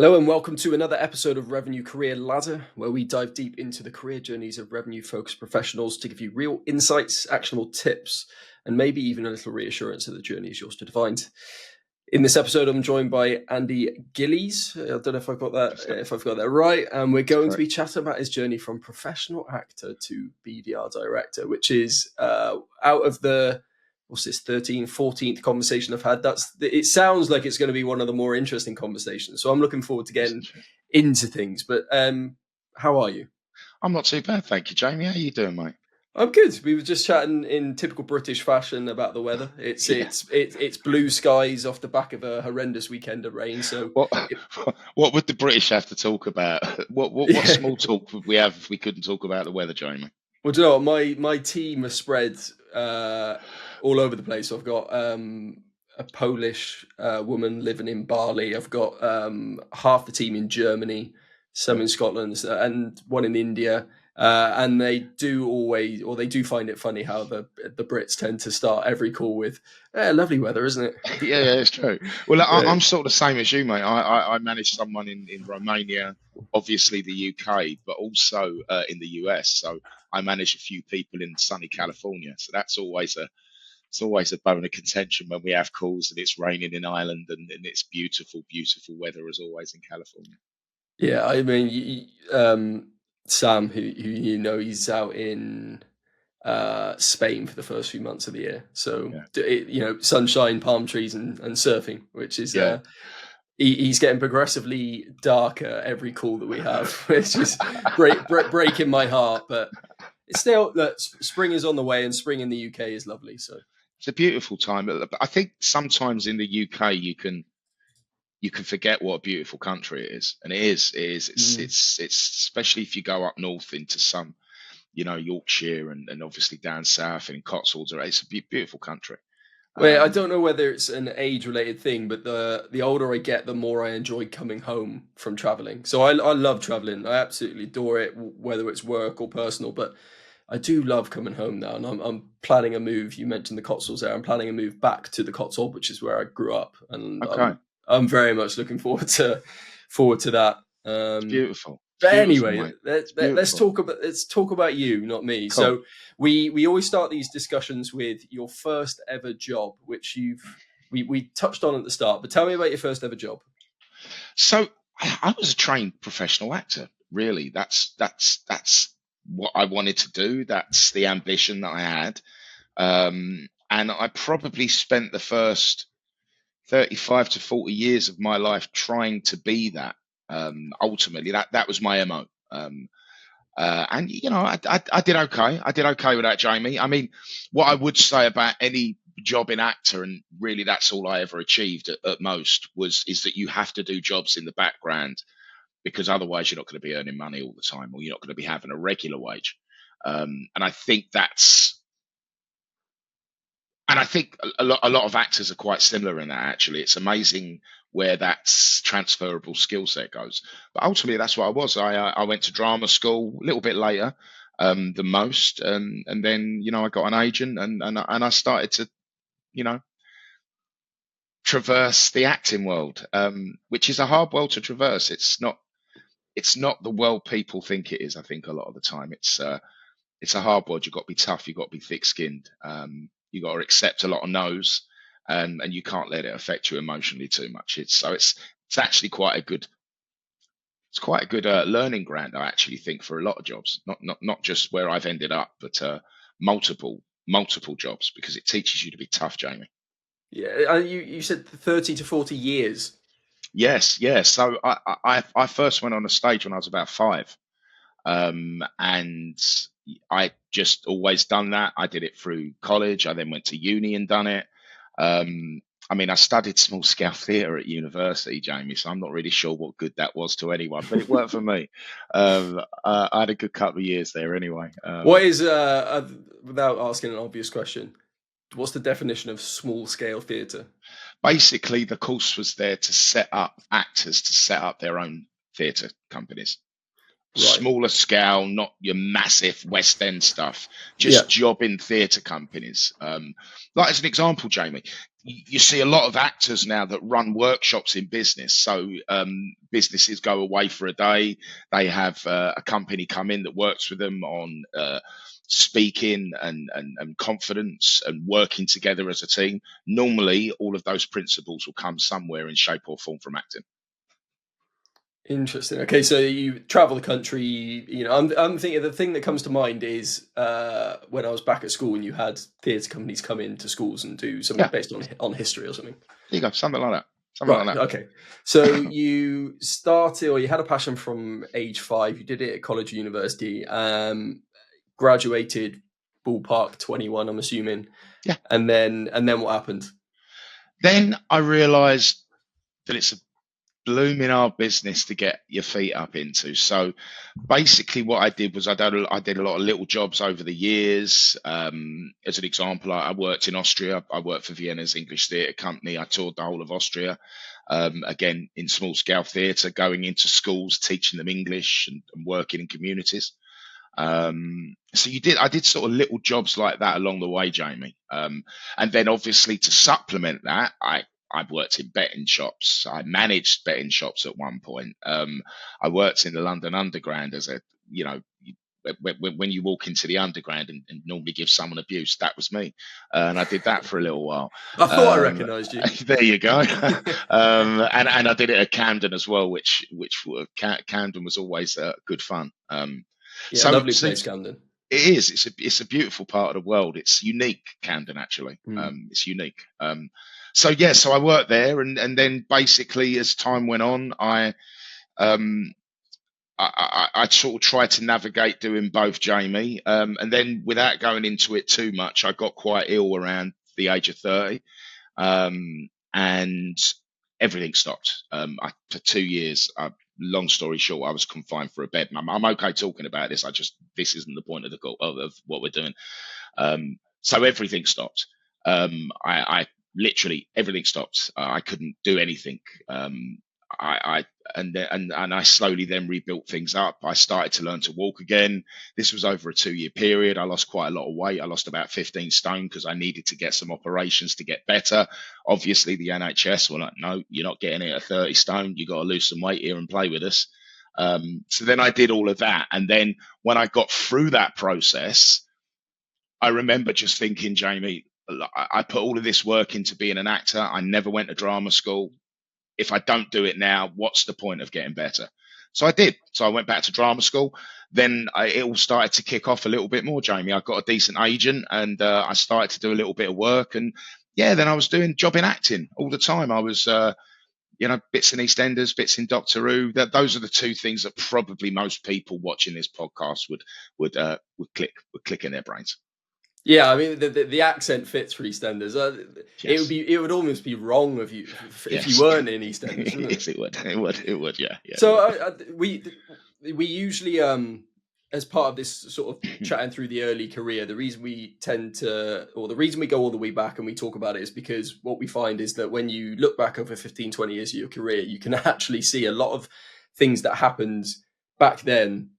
Hello and welcome to another episode of Revenue Career Ladder, where we dive deep into the career journeys of revenue-focused professionals to give you real insights, actionable tips, and maybe even a little reassurance that the journey is yours to define. In this episode, I'm joined by Andy Gillies. I don't know if I've got that right. And we're going to Correct. be chatting about his journey from professional actor to BDR director, which is out of the what's this 13th 14th conversation I've had. It sounds like it's going to be one of the more interesting conversations, so I'm looking forward to getting into things. But how are you? I'm not too bad, thank you, Jamie. How you doing, mate? I'm good. We were just chatting in typical British fashion about the weather. It's Yeah. it's blue skies off the back of a horrendous weekend of rain. So What it, what would the British have to talk about? What yeah. small talk would we have if we couldn't talk about the weather, Jamie? Well, do you know what? My team are spread all over the place. I've got a Polish woman living in Bali. I've got half the team in Germany, some Yeah. in Scotland, and one in India. And they do find it funny how the Brits tend to start every call with, "Lovely weather, isn't it?" Yeah, it's true. Well, Yeah. I'm sort of the same as you, mate. I manage someone in Romania, obviously the UK, but also in the US. So I manage a few people in sunny California. So it's always a bone of contention when we have calls and it's raining in Ireland and it's beautiful, beautiful weather as always in California. Yeah, I mean, Sam, who you know, he's out in Spain for the first few months of the year. So Yeah. sunshine, palm trees, and surfing, which is Yeah. he's getting progressively darker every call that we have, which is breaking my heart. But it's still that spring is on the way, and spring in the UK is lovely. So It's a beautiful time, but I think sometimes in the UK you can forget what a beautiful country it is, and it is. It is. mm. It's especially if you go up north into some, Yorkshire and obviously down south and in Cotswolds. It's a beautiful country. Well, I Um, don't know whether it's an age-related thing, but the older I get, the more I enjoy coming home from traveling. So I love traveling. I absolutely adore it, whether it's work or personal. But I do love coming home now, and I'm planning a move. You mentioned the Cotswolds there. I'm planning a move back to the Cotswold, which is where I grew up, and okay, I'm very much looking forward to that. it's beautiful. It's But beautiful, anyway, mate. It's beautiful. let's talk about you, not me. Cool. So we always start these discussions with your first ever job, which we touched on at the start. But tell me about your first ever job. So I was a trained professional actor. Really, that's what I wanted to do. That's the ambition that I had. And I probably spent the first 35 to 40 years of my life trying to be that. Ultimately, that was my MO. And I did okay. I did okay with that, Jamie. I mean, what I would say about any job in actor, and really that's all I ever achieved at most, is that you have to do jobs in the background because otherwise you're not going to be earning money all the time, or you're not going to be having a regular wage. And I think a lot of actors are quite similar in that. Actually, it's amazing where that transferable skill set goes. But ultimately, that's what I was. I went to drama school a little bit later than most, and then I got an agent, and I started to you know traverse the acting world, which is a hard world to traverse. It's not the world people think it is. I think a lot of the time it's a hard world. You've got to be tough. You've got to be thick-skinned. You've got to accept a lot of no's, and you can't let it affect you emotionally too much. It's actually quite a good learning ground. I actually think for a lot of jobs, not just where I've ended up, but multiple jobs because it teaches you to be tough, Jamie. Yeah, you said 30 to 40 years. Yes, yes. So I first went on a stage when I was about five. And I just always done that. I did it through college. I then went to uni and done it. Um, I mean, I studied small scale theatre at university, Jamie, so I'm not really sure what good that was to anyone, but it worked for me. I had a good couple of years there anyway. What is without asking an obvious question? What's the definition of small scale theatre? Basically, the course was there to set up actors to set up their own theatre companies. Right. smaller scale, not your massive West End stuff, Yeah. just jobbing theatre companies. Like as an example, Jamie, you see a lot of actors now that run workshops in business. So businesses go away for a day, they have a company come in that works with them on speaking and confidence and working together as a team. Normally, all of those principles will come somewhere in shape or form from acting. Interesting. Okay, so you travel the country. I'm thinking the thing that comes to mind is when I was back at school and you had theatre companies come into schools and do something Yeah, based on history or something. there you go, something like that. Something Right. like Okay. So you started, or you had a passion from age 5. You did it at college or university. Graduated ballpark 21, I'm assuming. that. Yeah. And then what happened? Then I realised that it's a blooming hard business to get your feet up into. So basically, what I did was I did a lot of little jobs over the years. As an example, I worked in Austria. I worked for Vienna's English Theatre Company. I toured the whole of Austria. Again, in small scale theatre, going into schools, teaching them English and working in communities. So I did sort of little jobs like that along the way, Jamie. And then obviously to supplement that, I worked in betting shops. I managed betting shops at one point. I worked in the London Underground as a, when you walk into the underground and normally give someone abuse, that was me. And I did that for a little while. I thought I recognised you. There you go. And I did it at Camden as well, which Camden was always good fun. Yeah, So, lovely so place, Camden. it is. It's a beautiful part of the world. It's unique, Camden, actually. It's unique. So yeah, so I worked there, and then basically as time went on, um, I sort of tried to navigate doing both, Jamie. And then without going into it too much, I got quite ill around the age of 30, and everything stopped. For 2 years. Long story short, I was confined for a bed. I'm okay talking about this. This isn't the point of the call of what we're doing. So everything stopped. I literally everything stopped. I couldn't do anything. I and I slowly then rebuilt things up. I started to learn to walk again. This was over a 2-year period. I lost quite a lot of weight. I lost about 15 stone because I needed to get some operations to get better. Obviously, the NHS were like, no, you're not getting it at 30 stone. You got to lose some weight here and play with us. So then I did all of that. And then when I got through that process, I remember just thinking, Jamie, I put all of this work into being an actor. I never went to drama school. If I don't do it now, what's the point of getting better? So I did. So I went back to drama school. Then it all started to kick off a little bit more, Jamie. I got a decent agent and I started to do a little bit of work. And yeah, then I was doing job in acting all the time. I was, bits in EastEnders, bits in Doctor Who. Those are the two things that probably most people watching this podcast would click in their brains. Yeah, I mean the accent fits for EastEnders. Yes. It would almost be wrong of you if you Yes. weren't in EastEnders, wouldn't Yes, it? it would. Yeah. So we usually as part of this sort of chatting through the early career, the reason we the reason we go all the way back and we talk about it is because what we find is that when you look back over 15, 20 years of your career, you can actually see a lot of things that happened back then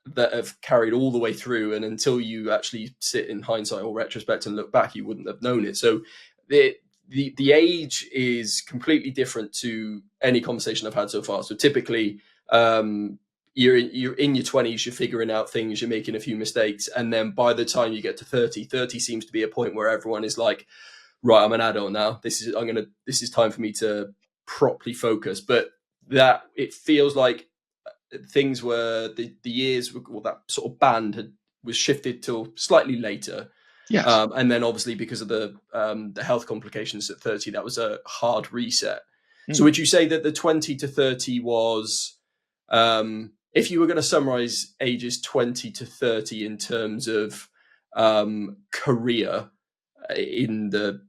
that have carried all the way through, and until you actually sit in hindsight or retrospect and look back, you wouldn't have known it. So the age is completely different to any conversation I've had so far. So typically, you're in your 20s, you're figuring out things, you're making a few mistakes, and then by the time you get to 30 seems to be a point where everyone is like, right, I'm an adult now. This is time for me to properly focus. But that it feels like things were the years, or that sort of band was shifted till slightly later. Yes. And then obviously because of the health complications at 30, that was a hard reset. So would you say that the 20 to 30 was, if you were going to summarize ages 20 to 30 in terms of career in the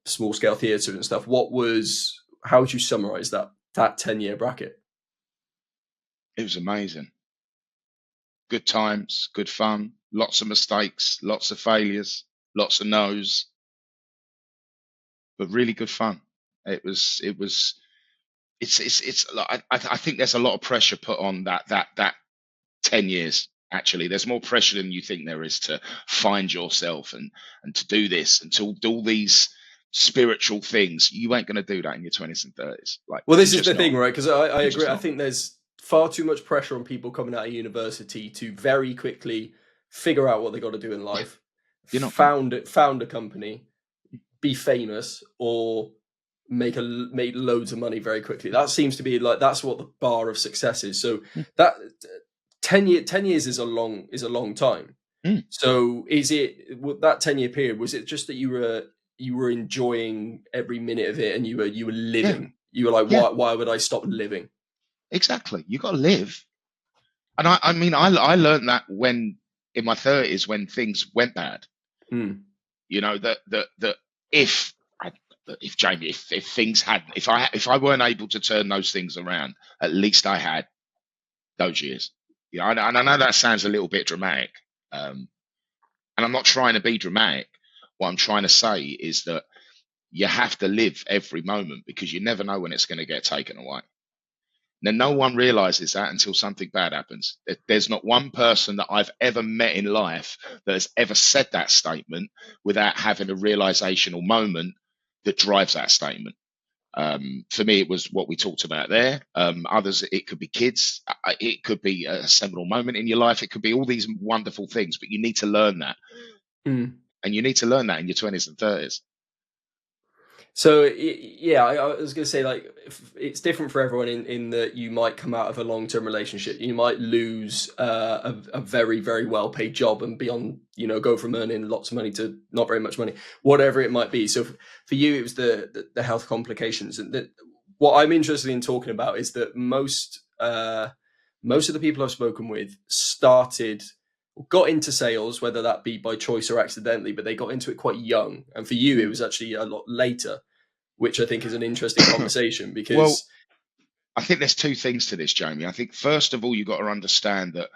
small scale theatre and stuff, how would you summarize that 10-year bracket? It was amazing. Good times, good fun, lots of mistakes, lots of failures, lots of no's, but really good fun. It's like, I think there's a lot of pressure put on that 10 years. Actually, there's more pressure than you think there is to find yourself and to do this and to do all these spiritual things. You ain't going to do that in your 20s and 30s. Like, Well, this you're is the just not. thing, right? Because I You're agree. just I not. think there's far too much pressure on people coming out of university to very quickly figure out what they got to do in Yeah, life, you're not going found a company, be famous, or make loads of money very quickly. That seems to be like that's what the bar of success is. So to. that 10 years is a long time. Mm. So is it that 10-year period? Was it just that you were enjoying every minute of it and you were Yeah, living? You were like, yeah, why would I stop living? exactly. You got to live. And I mean, I learned that when in my 30s when things went bad. Mm, You know that if I, if Jamie, if things hadn't, if I weren't able to turn those things around, at least I had those years. Yeah, and I know that sounds a little bit dramatic, and I'm not trying to be dramatic. What I'm trying to say is that you have to live every moment because you never know when it's going to get taken away. Now, no one realizes that until something bad happens. There's not one person that I've ever met in life that has ever said that statement without having a realizational moment that drives that statement. For me, it was what we talked about there. Others, it could be kids. It could be a seminal moment in your life. It could be all these wonderful things, but you need to learn that. mm. And you need to learn that in your 20s and 30s. So yeah, I was going to say like it's different for everyone in that you might come out of a long-term relationship, you might lose a very very well-paid job and be on go from earning lots of money to not very much money, whatever it might be. So for you, it was the health complications, and what I'm interested in talking about is that most of the people I've spoken with got into sales, whether that be by choice or accidentally, but they got into it quite young. And for you, it Mm. was actually a lot later, which I think is an interesting conversation Well, because, I think there's two things to this, Jamie. I think, first of all, you've got to understand that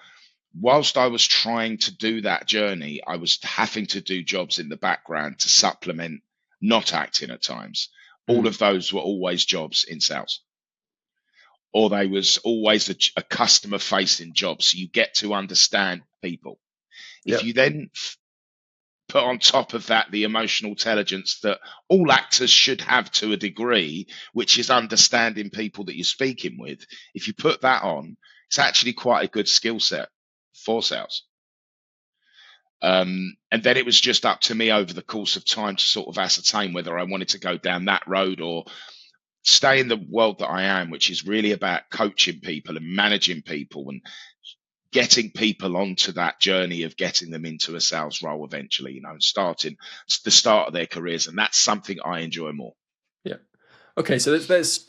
whilst I was trying to do that journey, I was having to do jobs in the background to supplement not acting at times. All mm, of those were always jobs in sales, or they was always a customer facing job. So you get to understand people. yeah, If you then put on top of that the emotional intelligence that all actors should have to a degree, which is understanding people that you're speaking with, if you put that on, it's actually quite a good skill set for sales. And then it was just up to me over the course of time to sort of ascertain whether I wanted to go down that road or stay in the world that I am, which is really about coaching people and managing people and getting people onto that journey of getting them into a sales role eventually, and starting the start of their careers. And that's something I enjoy more. yeah. Okay, so let's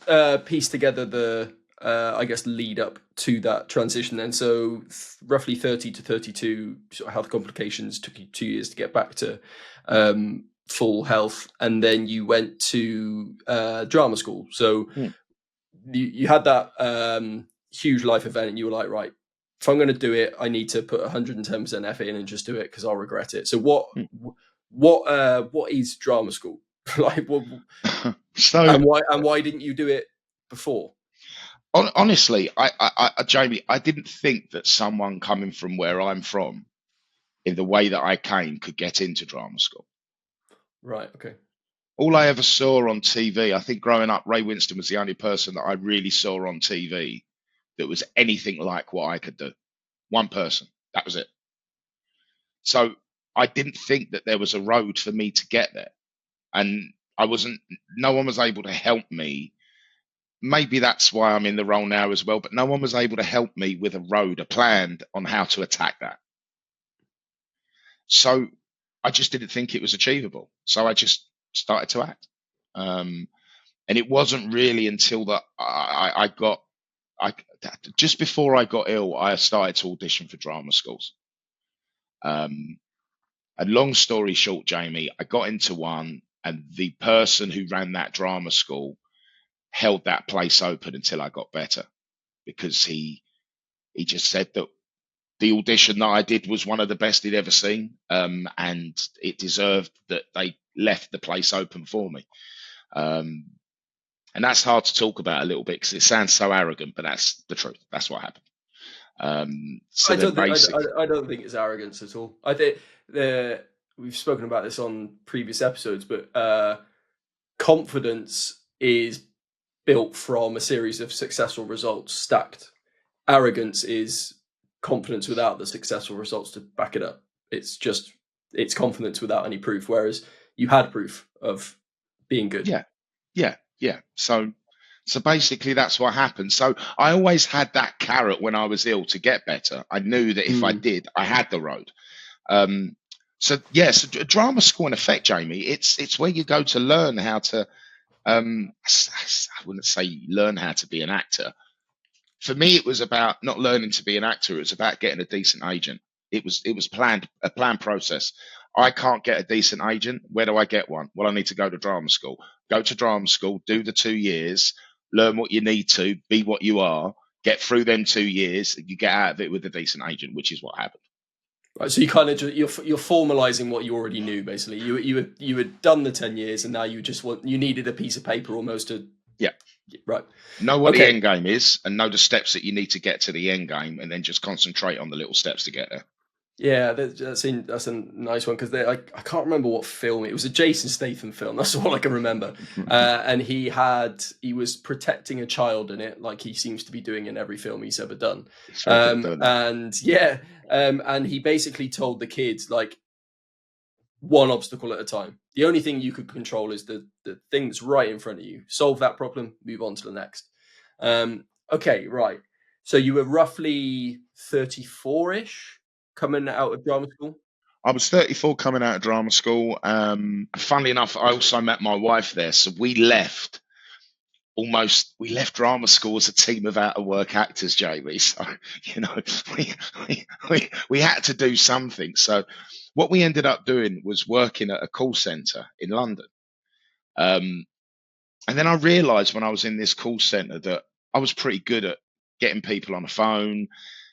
piece together the I guess lead up to that transition then. So roughly 30 to 32 sort of health complications, took you 2 years to get back to full health, and then you went to drama school. So Mm, you had that huge life event, and you were like, right, if I'm going to do it, I need to put 110% effort in and just do it because I'll regret it. So mm. what is drama school? Like, So and why didn't you do it before? honestly, Jamie, I didn't think that someone coming from where I'm from, in the way that I came, could get into drama school. Right. Okay. All I ever saw on TV, I think growing up, Ray Winston was the only person that I really saw on TV that was anything like what I could do. One person, that was it. So I didn't think that there was a road for me to get there. And no one was able to help me. Maybe that's why I'm in the role now as well, but no one was able to help me with a road, a plan on how to attack that. So I just didn't think it was achievable. So I just started to act. And it wasn't really until that I just before I got ill, I started to audition for drama schools. And long story short, Jamie, I got into one, and the person who ran that drama school held that place open until I got better, because he just said that the audition that I did was one of the best he'd ever seen, and it deserved that they left the place open for me. And that's hard to talk about a little bit because it sounds so arrogant, but that's the truth. That's what happened. So then basically, I don't think it's arrogance at all. I think we've spoken about this on previous episodes, but confidence is built from a series of successful results stacked. Arrogance is confidence without the successful results to back it up. It's confidence without any proof, whereas you had proof of being good. yeah. So basically, that's what happened. So I always had that carrot when I was ill to get better. I knew that if I did, I had the road. So yes, drama school in effect, Jamie. It's where you go to learn how to. I wouldn't say learn how to be an actor. For me, it was about not learning to be an actor. It was about getting a decent agent. It was a planned process. I can't get a decent agent. Where do I get one? Well, I need to go to drama school. Go to drama school, do the 2 years, learn what you need to, be what you are, get through them 2 years, you get out of it with a decent agent, which is what happened. Right, so you kind of you're formalizing what you already knew. Basically, you had done the 10 years, and now you needed a piece of paper almost to Yeah. Right. Know what the end game is, and know the steps that you need to get to the end game, and then just concentrate on the little steps to get there. Yeah, that's a nice one because I can't remember what film it was. A Jason Statham film. That's all I can remember. And he was protecting a child in it, like he seems to be doing in every film he's ever done. And he basically told the kids like one obstacle at a time. The only thing you could control is the thing that's right in front of you. Solve that problem, move on to the next. Okay, right. So you were roughly 34-ish coming out of drama school? I was 34 coming out of drama school. Funnily enough, I also met my wife there. So we left drama school as a team of out of work actors, Jamie. So, we had to do something. So what we ended up doing was working at a call center in London. And then I realized when I was in this call center that I was pretty good at getting people on the phone,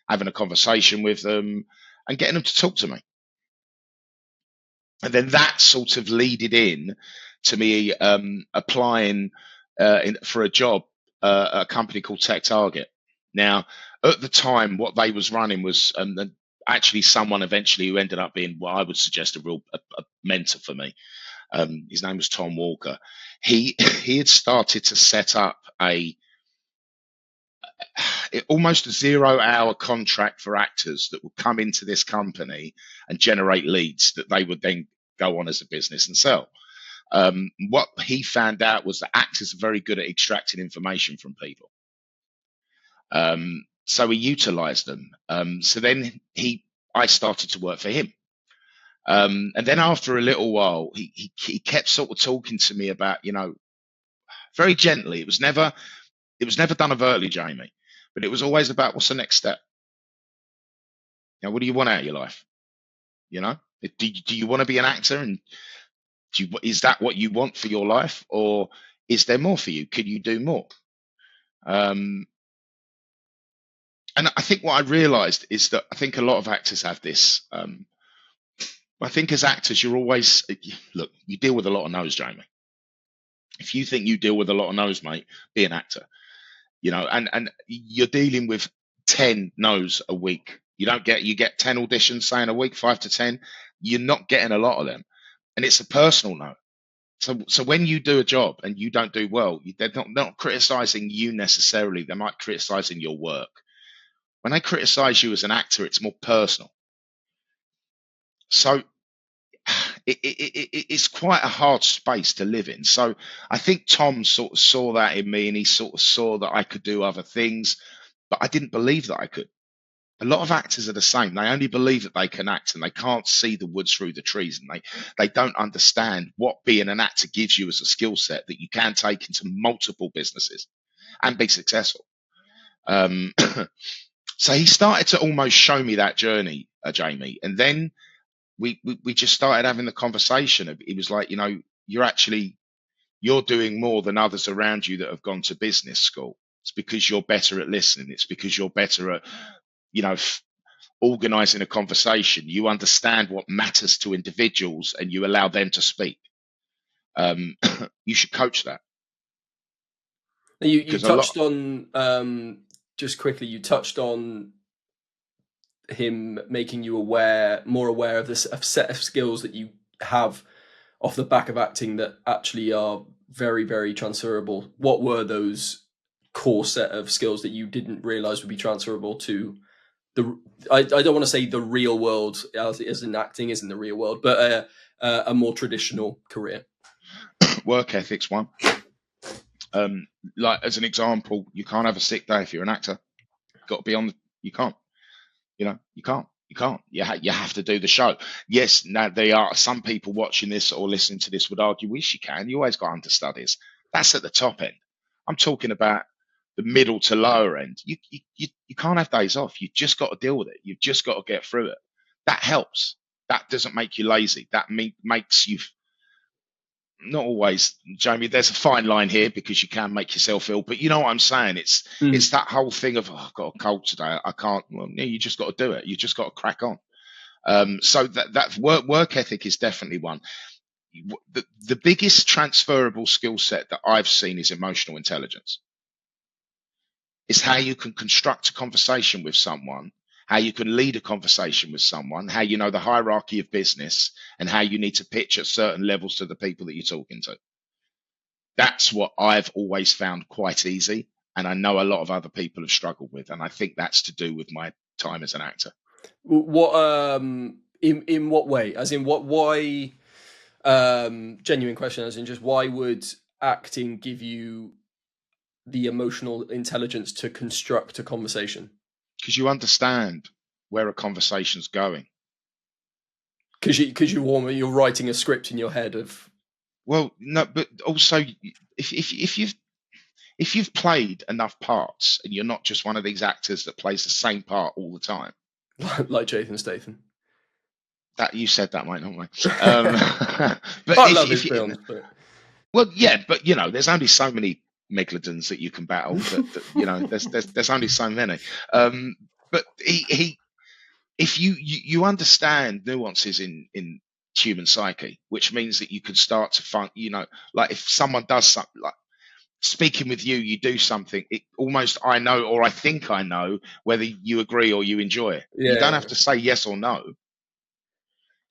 having a conversation with them, and getting them to talk to me. And then that sort of leaded in to me applying for a job at a company called Tech Target. Now, at the time, what they was running was actually someone eventually who ended up being what I would suggest a mentor for me. His name was Tom Walker. He had started to set up almost a 0-hour contract for actors that would come into this company and generate leads that they would then go on as a business and sell. What he found out was that actors are very good at extracting information from people. So he utilized them. So then I started to work for him. And then after a little while, he kept sort of talking to me about, very gently. It was never done overtly, Jamie, but it was always about what's the next step. What do you want out of your life? Do you want to be an actor, and is that what you want for your life, or is there more for you? Could you do more? And I think what I realized is that I think a lot of actors have this. I think as actors, you deal with a lot of no's, Jamie. If you think you deal with a lot of no's, mate, be an actor. And you're dealing with 10 no's a week. You get 10 auditions, say, in a week, 5 to 10. You're not getting a lot of them. And it's a personal no. So when you do a job and you don't do well, they're not criticizing you necessarily. They might criticizing your work. When they criticize you as an actor, it's more personal. So it's quite a hard space to live in. So I think Tom sort of saw that in me, and he sort of saw that I could do other things, but I didn't believe that I could. A lot of actors are the same. They only believe that they can act, and they can't see the woods through the trees, and they don't understand what being an actor gives you as a skill set that you can take into multiple businesses and be successful. So he started to almost show me that journey, Jamie, and then we just started having the conversation. It was like, you're doing more than others around you that have gone to business school. It's because you're better at listening. It's because you're better at, organizing a conversation. You understand what matters to individuals, and you allow them to speak. You should coach that. You touched on just quickly. You touched on him making you more aware of a set of skills that you have off the back of acting that actually are very, very transferable? What were those core set of skills that you didn't realize would be transferable to I don't want to say the real world, as in acting isn't the real world, but a more traditional career? Work ethic's one. Like as an example, you can't have a sick day if you're an actor. Got to be on. You can't. You can't. You have to do the show. Yes, now there are some people watching this or listening to this would argue, wish you can. You always got understudies. That's at the top end. I'm talking about the middle to lower end. You can't have days off. You just got to deal with it. You've just got to get through it. That helps. That doesn't make you lazy. That makes you not always, Jamie. There's a fine line here because you can make yourself ill, but you know what I'm saying. It's that whole thing of I've got a cold today. I can't. Well, yeah, you just got to do it. You just got to crack on. So that work ethic is definitely one. The biggest transferable skill set that I've seen is emotional intelligence. It's how you can construct a conversation with someone, how you can lead a conversation with someone, how you know the hierarchy of business, and how you need to pitch at certain levels to the people that you're talking to. That's what I've always found quite easy, and I know a lot of other people have struggled with, and I think that's to do with my time as an actor. What in what way? As in why? Genuine question, as in just why would acting give you the emotional intelligence to construct a conversation? Because you understand where a conversation's going. Because you're writing a script in your head of. Well, no, but also if you've played enough parts and you're not just one of these actors that plays the same part all the time, like Jason Statham. That you said that, mate, not me. But I love his films. But... Well, yeah, but there's only so many Megalodons that you can battle. There's only so many. But if you understand nuances in human psyche, which means that you can start to find, like if someone does something, like speaking with you do something, it almost I know or I think I know whether you agree or you enjoy it. Yeah, you don't have to say yes or no.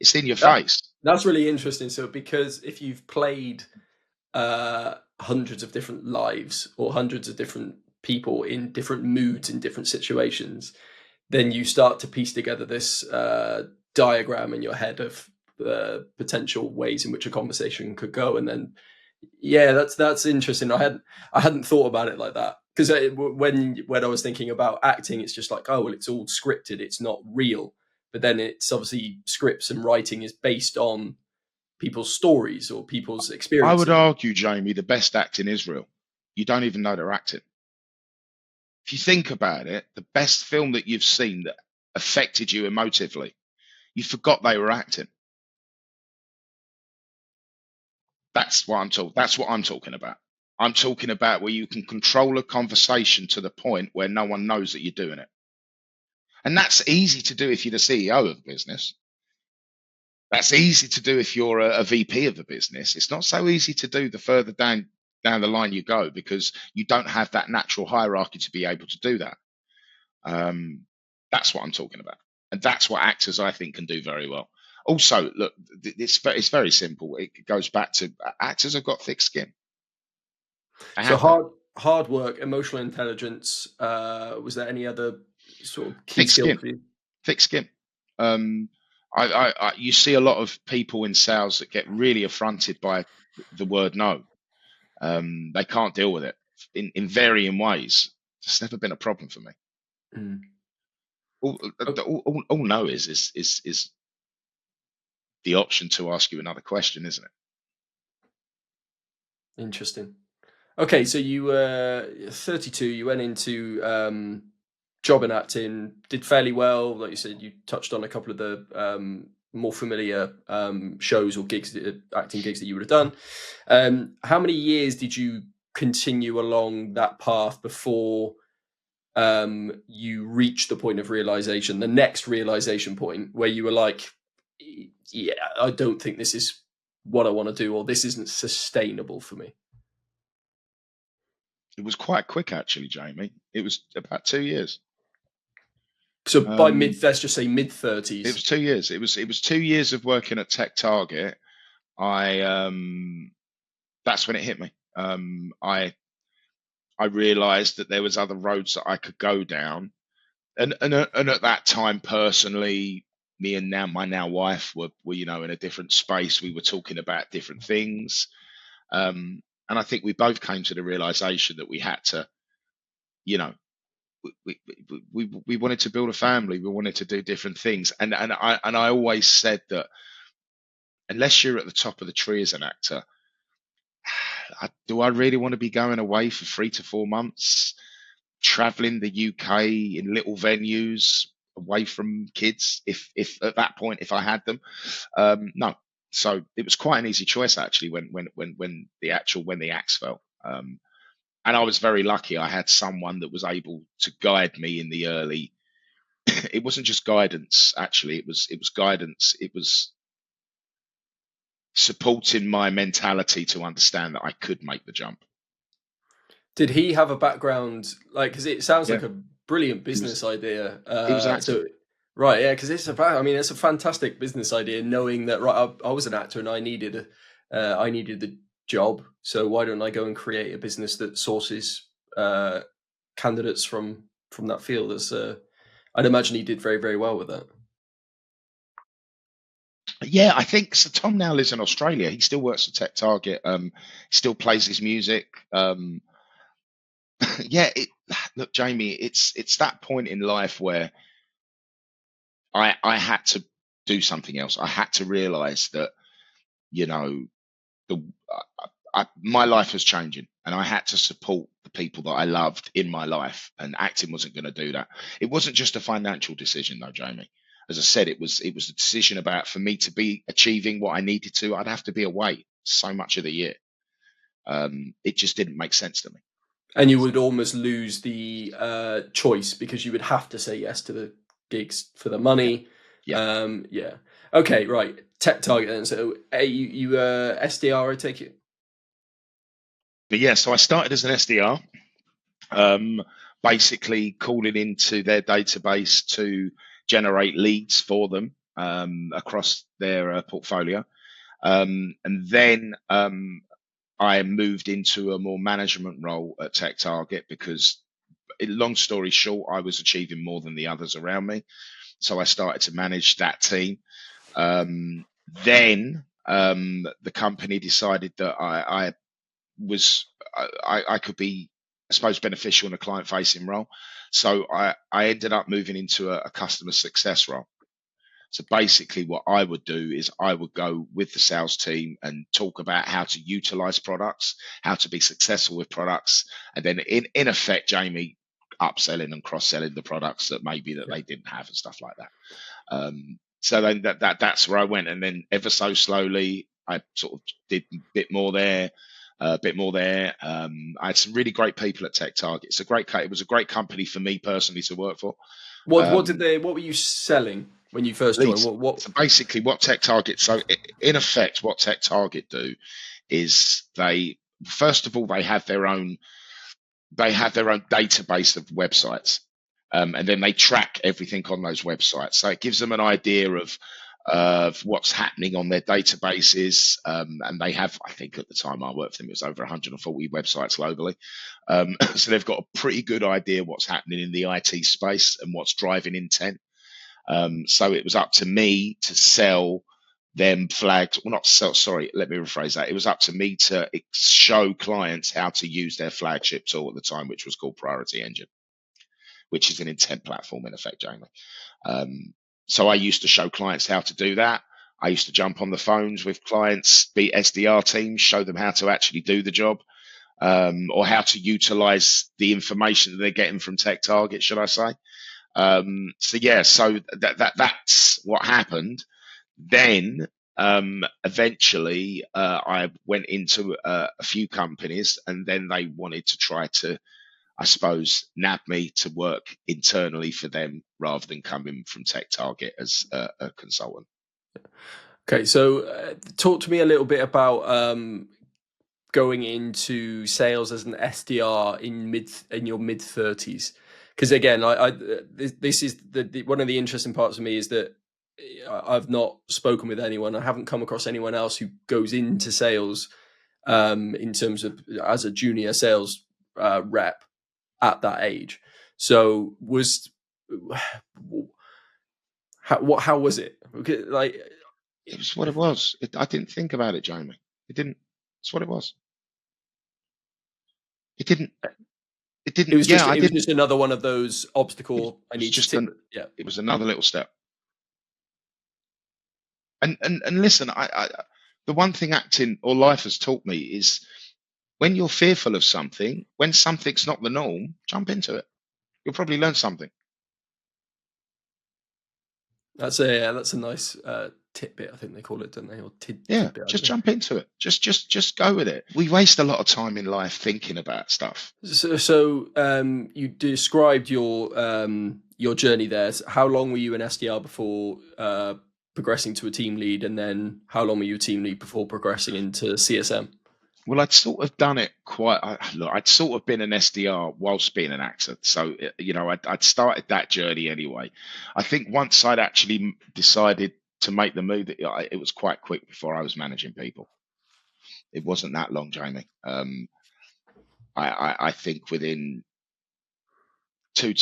It's in your face. That's really interesting. So because if you've played hundreds of different lives or hundreds of different people in different moods in different situations, then you start to piece together this diagram in your head of the potential ways in which a conversation could go. And then, yeah, that's interesting. I hadn't thought about it like that, because when I was thinking about acting, it's just like, oh, well, it's all scripted. It's not real. But then it's obviously scripts and writing is based on people's stories or people's experiences. I would argue, Jamie, the best act in Israel, you don't even know they're acting. If you think about it, the best film that you've seen that affected you emotively, you forgot they were acting. That's what I'm talking about. I'm talking about where you can control a conversation to the point where no one knows that you're doing it. And that's easy to do if you're the CEO of the business. That's easy to do if you're a VP of the business. It's not so easy to do the further down the line you go, because you don't have that natural hierarchy to be able to do that. That's what I'm talking about. And that's what actors, I think, can do very well. Also, look, it's very simple. It goes back to actors have got thick skin. So hard work, emotional intelligence. Was there any other sort of key skill for you? Thick skin. You see a lot of people in sales that get really affronted by the word no. They can't deal with it in varying ways. It's never been a problem for me. Mm. All no is the option to ask you another question, isn't it? Interesting. Okay, so you were 32. You went into job in acting, did fairly well. Like you said, you touched on a couple of the more familiar shows or gigs, acting gigs that you would have done. How many years did you continue along that path before you reached the point of realization, the next realization point, where you were like, yeah, I don't think this is what I want to do, or this isn't sustainable for me? It was quite quick, actually, Jamie. It was about 2 years. So by let's just say mid 30s. It was 2 years. It was 2 years of working at Tech Target. That's when it hit me. I realised that there was other roads that I could go down, and at that time, personally, me and my now wife were in a different space. We were talking about different things, and I think we both came to the realisation that we had to, you know, we wanted to build a family. We wanted to do different things, and I always said that unless you're at the top of the tree as an actor, do I really want to be going away for 3 to 4 months, traveling the UK in little venues away from kids? If at that point, if I had them, no. So it was quite an easy choice actually when the axe fell. And I was very lucky. I had someone that was able to guide me in the early. It wasn't just guidance, actually. It was guidance. It was supporting my mentality to understand that I could make the jump. Did he have a background because it sounds like Yeah. a brilliant business idea? He was an actor. Right, yeah, because it's a fantastic business idea. Knowing that, right, I was an actor and I needed the job, so why don't I go and create a business that sources candidates from that field? I'd imagine he did very, very well with that. Yeah, I think so. Tom now lives in Australia. He still works for Tech Target. Still plays his music. Yeah, look, Jamie, it's that point in life where I had to do something else. I had to realize that, my life was changing, and I had to support the people that I loved in my life, and acting wasn't going to do that. It wasn't just a financial decision, though, Jamie. As I said, it was a decision about, for me to be achieving what I needed to, I'd have to be away so much of the year. It just didn't make sense to me. And you would almost lose the choice because you would have to say yes to the gigs for the money. Yeah. Okay, right. Tech Target then. So you SDR, I take it? But yeah, so I started as an SDR, basically calling into their database to generate leads for them across their portfolio. And then I moved into a more management role at Tech Target because, long story short, I was achieving more than the others around me. So I started to manage that team. Then the company decided that I could be, I suppose, beneficial in a client-facing role. So I ended up moving into a customer success role. So basically what I would do is I would go with the sales team and talk about how to utilize products, how to be successful with products, and then in effect, Jamie, upselling and cross-selling the products that maybe that they didn't have and stuff like that. So then that's where I went. And then ever so slowly, I sort of did a bit more there. I had some really great people at Tech Target. It was a great company for me personally to work for. What were you selling when you first joined? What? So basically, what Tech Target. So in effect, what Tech Target do is first of all they have their own database of websites, and then they track everything on those websites. So it gives them an idea of what's happening on their databases. And they have, I think at the time I worked for them, it was over 140 websites globally. So they've got a pretty good idea what's happening in the IT space and what's driving intent. So it was up to me to sell them flags. Well, not sell, sorry, let me rephrase that. It was up to me to show clients how to use their flagship tool at the time, which was called Priority Engine, which is an intent platform in effect, Jamie. So I used to show clients how to do that. I used to jump on the phones with clients, be SDR teams, show them how to actually do the job, or how to utilize the information that they're getting from Tech Target, should I say. So that's what happened. Then eventually I went into a few companies, and then they wanted to try to, I suppose, nab me to work internally for them rather than coming from Tech Target as a consultant. Okay, so talk to me a little bit about going into sales as an SDR in your mid 30s, because again, this is the one of the interesting parts of me is that I've not spoken with anyone. I haven't come across anyone else who goes into sales in terms of as a junior sales rep at that age. So how was it? Like, It was what it was. I didn't think about it, Jamie. It didn't. It's what it was. It didn't. It didn't. it was Yeah, just I it was didn't. just another one of those obstacle I It was need to just tip. Yeah. It was another little step. And listen, the one thing acting or life has taught me is when you're fearful of something, when something's not the norm, jump into it. You'll probably learn something. That's a nice tidbit, I think they call it, don't they? Or Yeah, tidbit. just jump into it. Just go with it. We waste a lot of time in life thinking about stuff. So you described your journey there. So how long were you an SDR before progressing to a team lead, and then how long were you a team lead before progressing into CSM? Well, I'd sort of done it quite. Look, I'd sort of been an SDR whilst being an actor, so I'd started that journey anyway. I think once I'd actually decided to make the move, it was quite quick before I was managing people. It wasn't that long, Jamie. I think within 2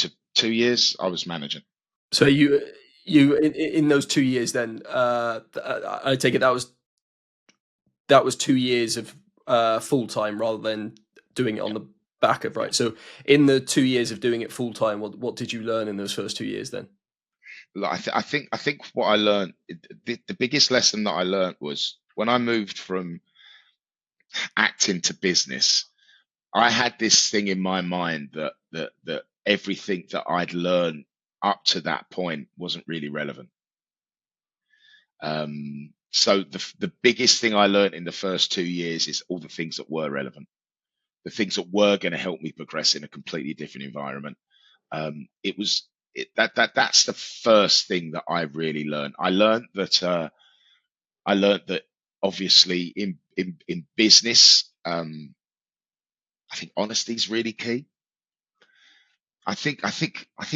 years, I was managing. So you in those 2 years, then I take it that was 2 years of full time rather than doing it on the back of, right? So in the 2 years of doing it full time, what did you learn in those first 2 years then? I think what I learned, the biggest lesson that I learned was when I moved from acting to business. I had this thing in my mind that everything that I'd learned up to that point wasn't really relevant. So the biggest thing I learned in the first 2 years is all the things that were relevant, the things that were going to help me progress in a completely different environment. That's the first thing that I really learned. I learned that obviously in business, I think honesty is really key. I think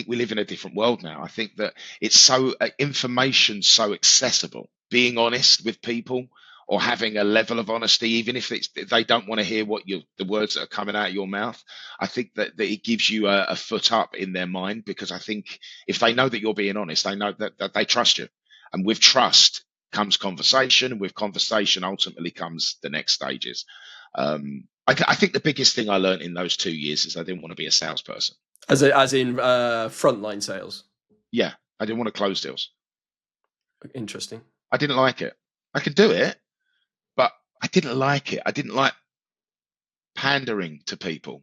we live in a different world now. I think that it's so information so accessible. Being honest with people or having a level of honesty, even if they don't want to hear the words that are coming out of your mouth, I think that it gives you a foot up in their mind, because I think if they know that you're being honest, they know that they trust you, and with trust comes conversation, and with conversation ultimately comes the next stages. I think the biggest thing I learned in those 2 years is I didn't want to be a salesperson. As in frontline sales? Yeah, I didn't want to close deals. Interesting. I didn't like it. I could do it, but I didn't like it. I didn't like pandering to people.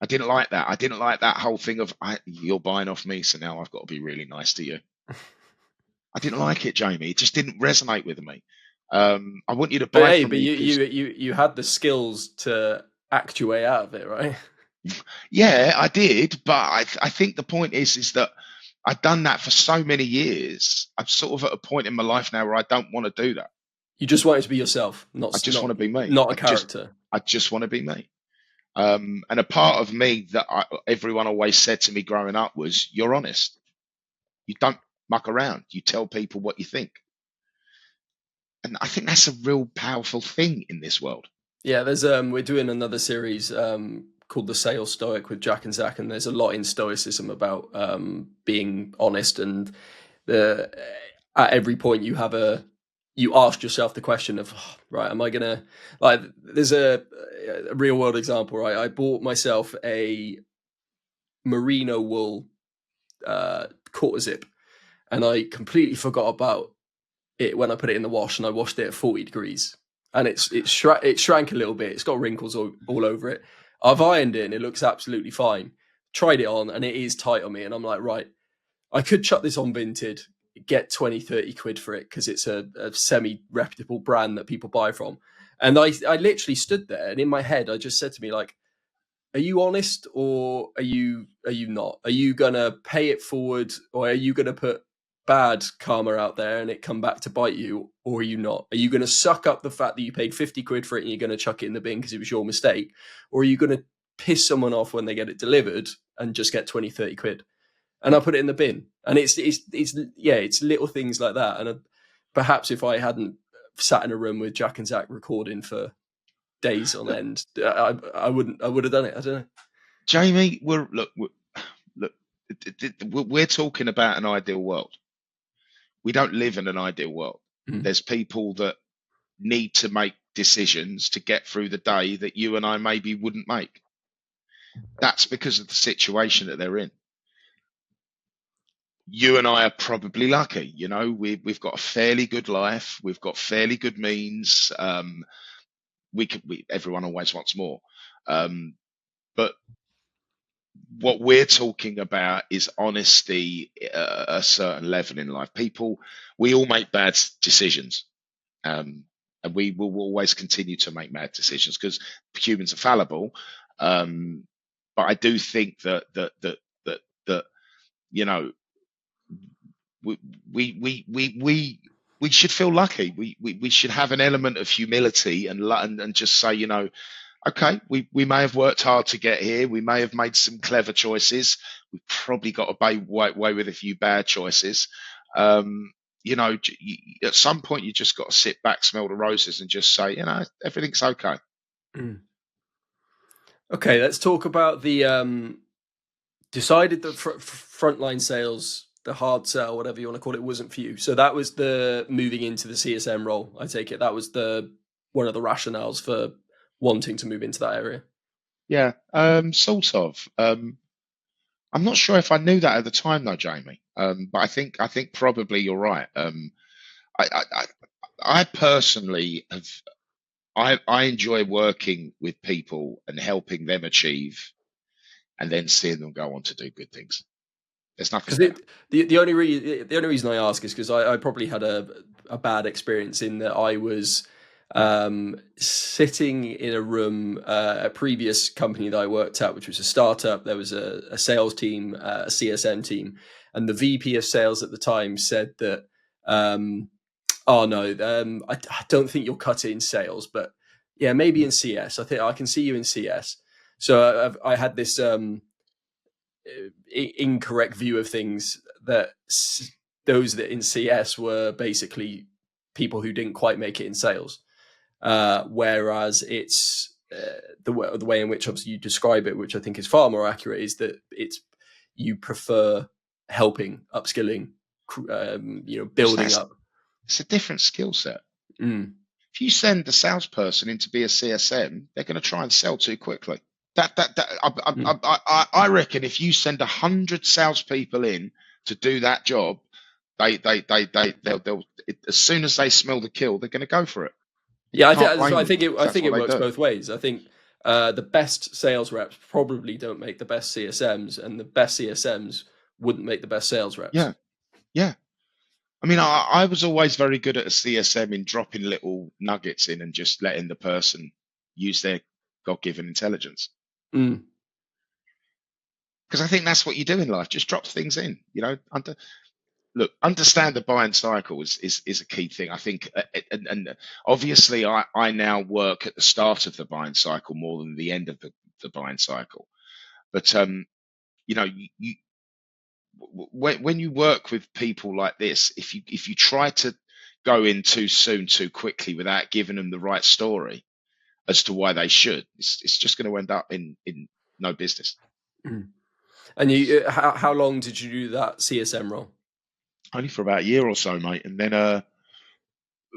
I didn't like that. I didn't like that whole thing of you're buying off me, so now I've got to be really nice to you. I didn't like it, Jamie. It just didn't resonate with me. I want you to buy from me. You had the skills to act your way out of it, right? Yeah, I did, but I think the point is that I've done that for so many years. I'm sort of at a point in my life now where I don't want to do that. You just want it to be yourself, I just want to be me, not a character. I just want to be me. And a part of me that everyone always said to me growing up was, "You're honest. You don't muck around. You tell people what you think." And I think that's a real powerful thing in this world. Yeah, there's we're doing another series called The Sales Stoic with Jack and Zach, and there's a lot in Stoicism about being honest, and at every point you ask yourself the question of, right, am I gonna, like, there's a real world example, right? I bought myself a merino wool quarter zip, and I completely forgot about it when I put it in the wash, and I washed it at 40 degrees. And it shrank a little bit. It's got wrinkles all over it. I've ironed it and it looks absolutely fine. Tried it on and it is tight on me. And I'm like, right, I could chuck this on Vinted, get 20, 30 quid for it because it's a semi-reputable brand that people buy from. And I literally stood there, and in my head, I just said to me, like, are you honest or are you not? Are you going to pay it forward, or are you going to put bad karma out there and it come back to bite you, or are you not? Are you going to suck up the fact that you paid 50 quid for it and you're going to chuck it in the bin because it was your mistake? Or are you going to piss someone off when they get it delivered and just get 20, 30 quid. And I put it in the bin. And it's little things like that. And perhaps if I hadn't sat in a room with Jack and Zach recording for days on end, I would have done it. I don't know. Jamie, we're talking about an ideal world. We don't live in an ideal world. There's people that need to make decisions to get through the day that you and I maybe wouldn't make. That's because of the situation that they're in. You and I are probably lucky, we've got a fairly good life. We've got fairly good means. Everyone always wants more. But what we're talking about is honesty at a certain level in life. We all make bad decisions. And we will always continue to make bad decisions because humans are fallible. But I do think that we should feel lucky. We should have an element of humility and just say, okay, we may have worked hard to get here. We may have made some clever choices. We've probably got away with a few bad choices. At some point you just got to sit back, smell the roses, and just say, everything's okay. Okay, let's talk about the decided that frontline sales, the hard sell, whatever you want to call it, wasn't for you. So that was the moving into the CSM role. I take it that was one of the rationales for wanting to move into that area. Yeah, sort of. I'm not sure if I knew that at the time, though, Jamie. But I think probably you're right. I personally have. I enjoy working with people and helping them achieve, and then seeing them go on to do good things. There's nothing. The only reason I ask is because I probably had a bad experience in that I was sitting in a room at a previous company that I worked at, which was a startup. There was a sales team, a CSM team, and the VP of sales at the time said that, I don't think you'll cut it in sales, but yeah, maybe in CS. I think I can see you in CS. So I had this incorrect view of things that those that in CS were basically people who didn't quite make it in sales. Whereas it's the way in which obviously you describe it, which I think is far more accurate, is that you prefer helping, upskilling, building up. It's a different skill set. If you send a salesperson in to be a CSM, they're going to try and sell too quickly. I reckon if you send 100 salespeople in to do that job, they'll as soon as they smell the kill, they're going to go for it. Yeah, I think it works both ways. I think the best sales reps probably don't make the best CSMs, and the best CSMs wouldn't make the best sales reps. Yeah. I mean, I was always very good at a CSM in dropping little nuggets in and just letting the person use their God-given intelligence. Because I think that's what you do in life. Just drop things in, understand the buying cycle is a key thing. I think, and obviously I now work at the start of the buying cycle more than the end of the buying cycle. But, when you work with people like this, if you try to go in too soon, too quickly without giving them the right story as to why they should, it's just going to end up in no business. And how long did you do that CSM role? Only for about a year or so, mate. And then,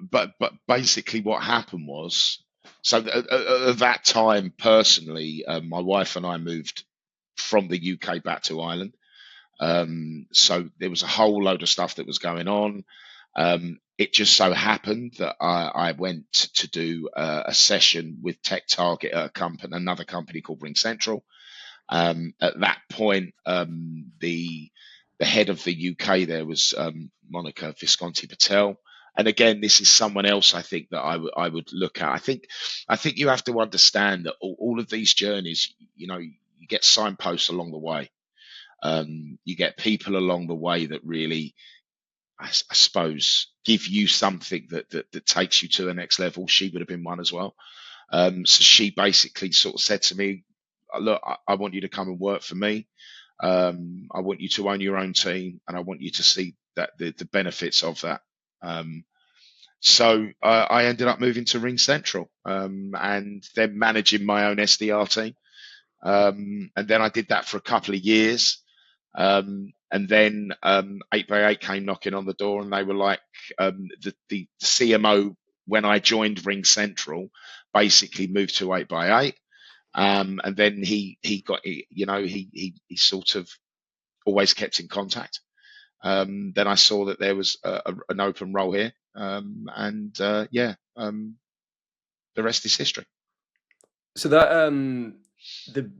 but basically what happened was, so at that time, personally, my wife and I moved from the UK back to Ireland. So there was a whole load of stuff that was going on. It just so happened that I went to do a session with Tech Target at another company called Ring Central. At that point, the head of the UK there was Monica Visconti Patel. And again, this is someone else I think that I would look at. I think you have to understand that all of these journeys, you get signposts along the way. You get people along the way that really, I suppose, give you something that takes you to the next level. She would have been one as well. So she basically sort of said to me, look, I want you to come and work for me. I want you to own your own team, and I want you to see that the benefits of that. So I ended up moving to Ring Central, and then managing my own SDR team. And then I did that for a couple of years. And then 8x8 came knocking on the door, and they were like, the CMO, when I joined Ring Central, basically moved to 8x8. And then he got, he sort of always kept in contact. Then I saw that there was an open role here. The rest is history. So that the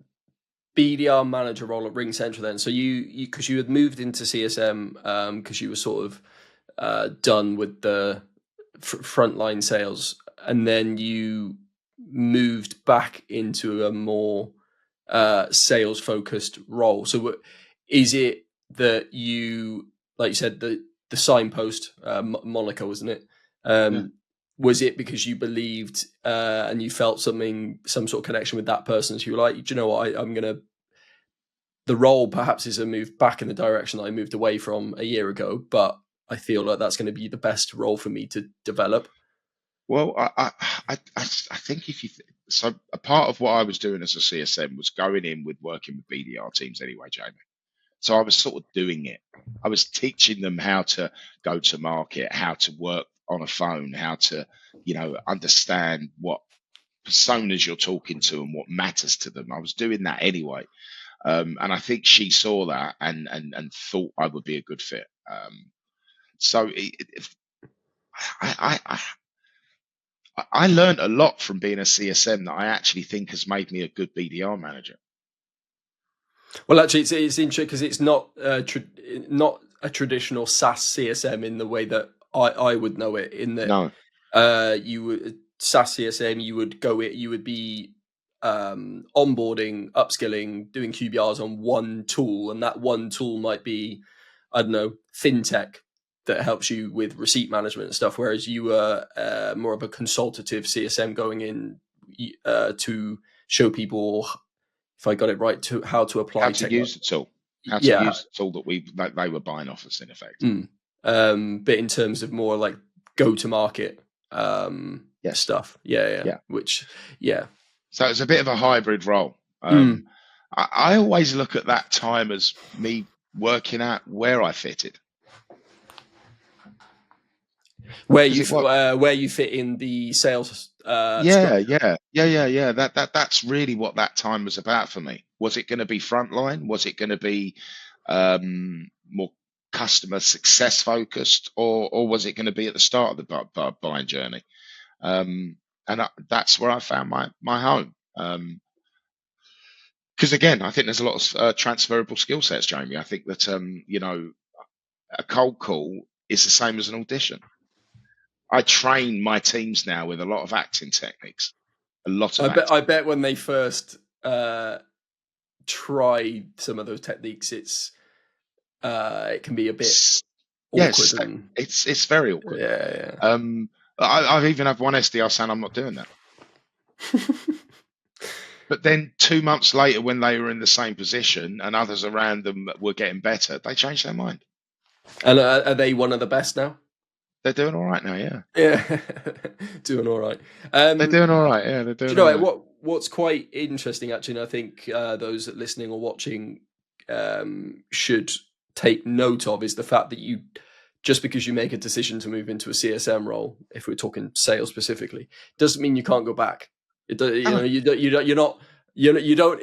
BDR manager role at Ring Central then. So you because you had moved into CSM because you were sort of done with the frontline sales, and then you moved back into a more sales focused role. So is it that you, like you said, the signpost, Monica, wasn't it? Yeah. Was it because you believed and you felt some sort of connection with that person? So you were like, do you know what, I'm going to, the role perhaps is a move back in the direction that I moved away from a year ago, but I feel like that's going to be the best role for me to develop. Well, I think so a part of what I was doing as a CSM was going in with working with BDR teams anyway, Jamie. So I was sort of doing it. I was teaching them how to go to market, how to work on a phone, how to, understand what personas you're talking to and what matters to them. I was doing that anyway. And I think she saw that and thought I would be a good fit. I learned a lot from being a CSM that I actually think has made me a good BDR manager. Well, actually, it's interesting because it's not not a traditional SaaS CSM in the way that I would know it. In that, No. You would SaaS CSM, you would be onboarding, upskilling, doing QBRs on one tool, and that one tool might be, I don't know, fintech that helps you with receipt management and stuff. Whereas you were more of a consultative CSM going in to show people, if I got it right, to how to apply how to use the tool, to use the tool that they were buying off us in effect. But in terms of more like go to market Yes. stuff, So it's a bit of a hybrid role. I always look at that time as me working out where I fitted. Where you fit in the sales structure. That's really what that time was about for me. Was it going to be frontline? Was it going to be more customer success focused, or was it going to be at the start of the buying journey? And that's where I found my home. Because again, I think there's a lot of transferable skill sets, Jamie. I think that a cold call is the same as an audition. I train my teams now with a lot of acting techniques. I bet when they first try some of those techniques, it can be a bit awkward. Yes, it's very awkward. Yeah. I've even had one SDR saying I'm not doing that. But then 2 months later, when they were in the same position and others around them were getting better, they changed their mind. And are they one of the best now? They're doing all right now, yeah. Yeah, doing all right. They're doing all right, yeah. They're doing. Do you know what's quite interesting, actually? And I think those listening or watching should take note of is the fact that just because you make a decision to move into a CSM role, if we're talking sales specifically, doesn't mean you can't go back. You don't.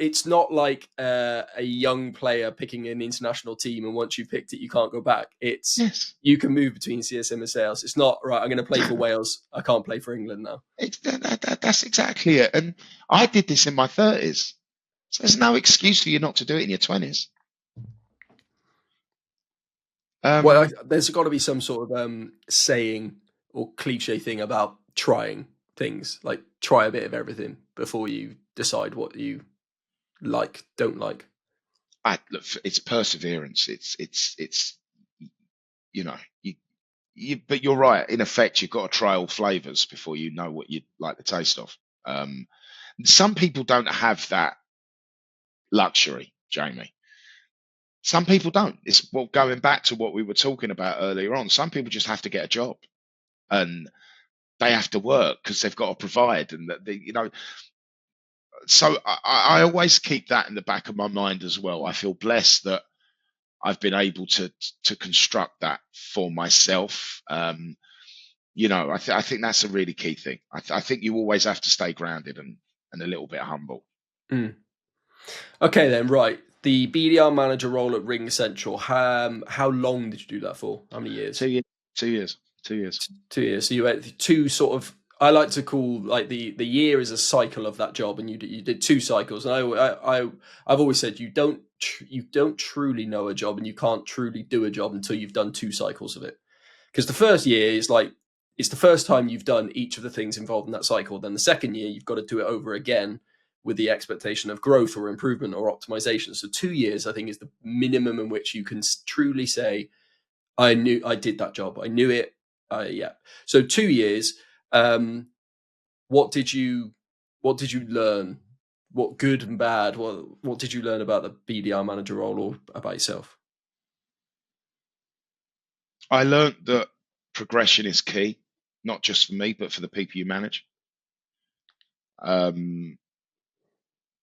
It's not like a young player picking an international team, and once you've picked it, you can't go back. It's You can move between CSM and sales. It's not right. I'm going to play for Wales. I can't play for England now. That's exactly it. And I did this in my 30s. So there's no excuse for you not to do it in your 20s. Well, there's got to be some sort of saying or cliche thing about trying things, like try a bit of everything before you decide what you don't like. Look, it's perseverance. It's but you're right. In effect, you've got to try all flavors before you know what you like the taste of. Some people don't have that luxury, Jamie. Some people don't. It's going back to what we were talking about earlier on. Some people just have to get a job and they have to work because they've got to provide, and that they, So I always keep that in the back of my mind as well. I feel blessed that I've been able to construct that for myself. I think that's a really key thing. I think you always have to stay grounded and a little bit humble. Mm. Okay, then, right. The BDR manager role at Ring Central. How long did you do that for? How many years? 2 years. 2 years. 2 years. 2 years. So you had two sort of. I like to call like the year is a cycle of that job, and you did two cycles. And I've always said you don't truly know a job, and you can't truly do a job until you've done two cycles of it. Because the first year is like it's the first time you've done each of the things involved in that cycle. Then the second year you've got to do it over again with the expectation of growth or improvement or optimization. So 2 years, I think, is the minimum in which you can truly say, I did that job. I knew it. Yeah. So 2 years. What did you learn? What good and bad? What did you learn about the BDR manager role or about yourself? I learned that progression is key, not just for me, but for the people you manage.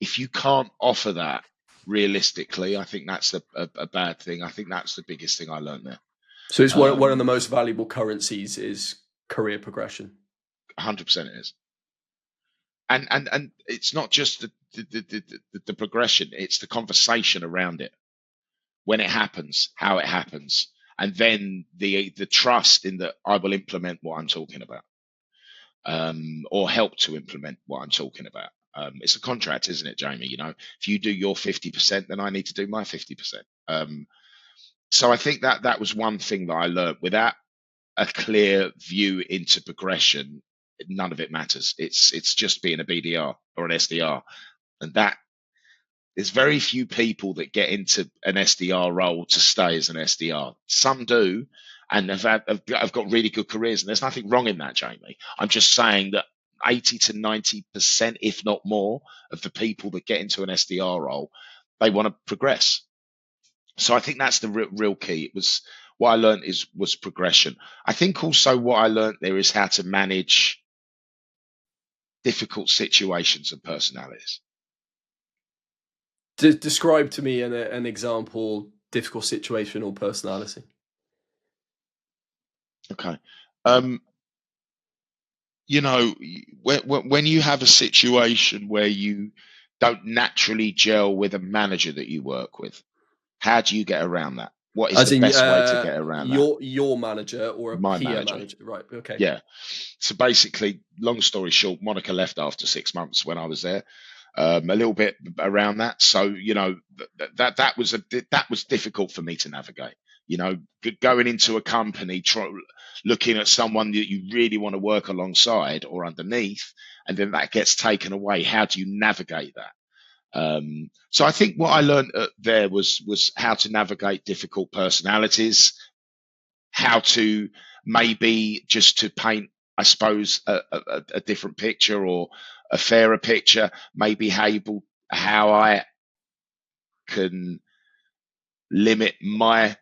If you can't offer that realistically, I think that's a bad thing. I think that's the biggest thing I learned there. So it's one of the most valuable currencies is career progression. 100% it is. And it's not just the progression, it's the conversation around it, when it happens, how it happens, and then the trust in that I will implement what I'm talking about, or help to implement what I'm talking about. It's a contract, isn't it, Jamie? If you do your 50%, then I need to do my 50%. So I think that was one thing that I learned. Without a clear view into progression, none of it matters. It's just being a BDR or an SDR, and that there's very few people that get into an SDR role to stay as an SDR. Some do, and have got really good careers, and there's nothing wrong in that, Jamie. I'm just saying that 80 to 90%, if not more, of the people that get into an SDR role, they want to progress. So I think that's the real key. It was what I learned was progression. I think also what I learned there is how to manage difficult situations and personalities. Describe to me an example difficult situation or personality. Okay. When you have a situation where you don't naturally gel with a manager that you work with, how do you get around that? What is the best way to get around that? Your manager or My peer manager. Right. Okay. Yeah. So basically, long story short, Monica left after 6 months when I was there. A little bit around that. So, that was difficult for me to navigate. Going into a company, looking at someone that you really want to work alongside or underneath, and then that gets taken away. How do you navigate that? So I think what I learned there was how to navigate difficult personalities, how to maybe just to paint, I suppose, a different picture or a fairer picture, maybe how I can limit my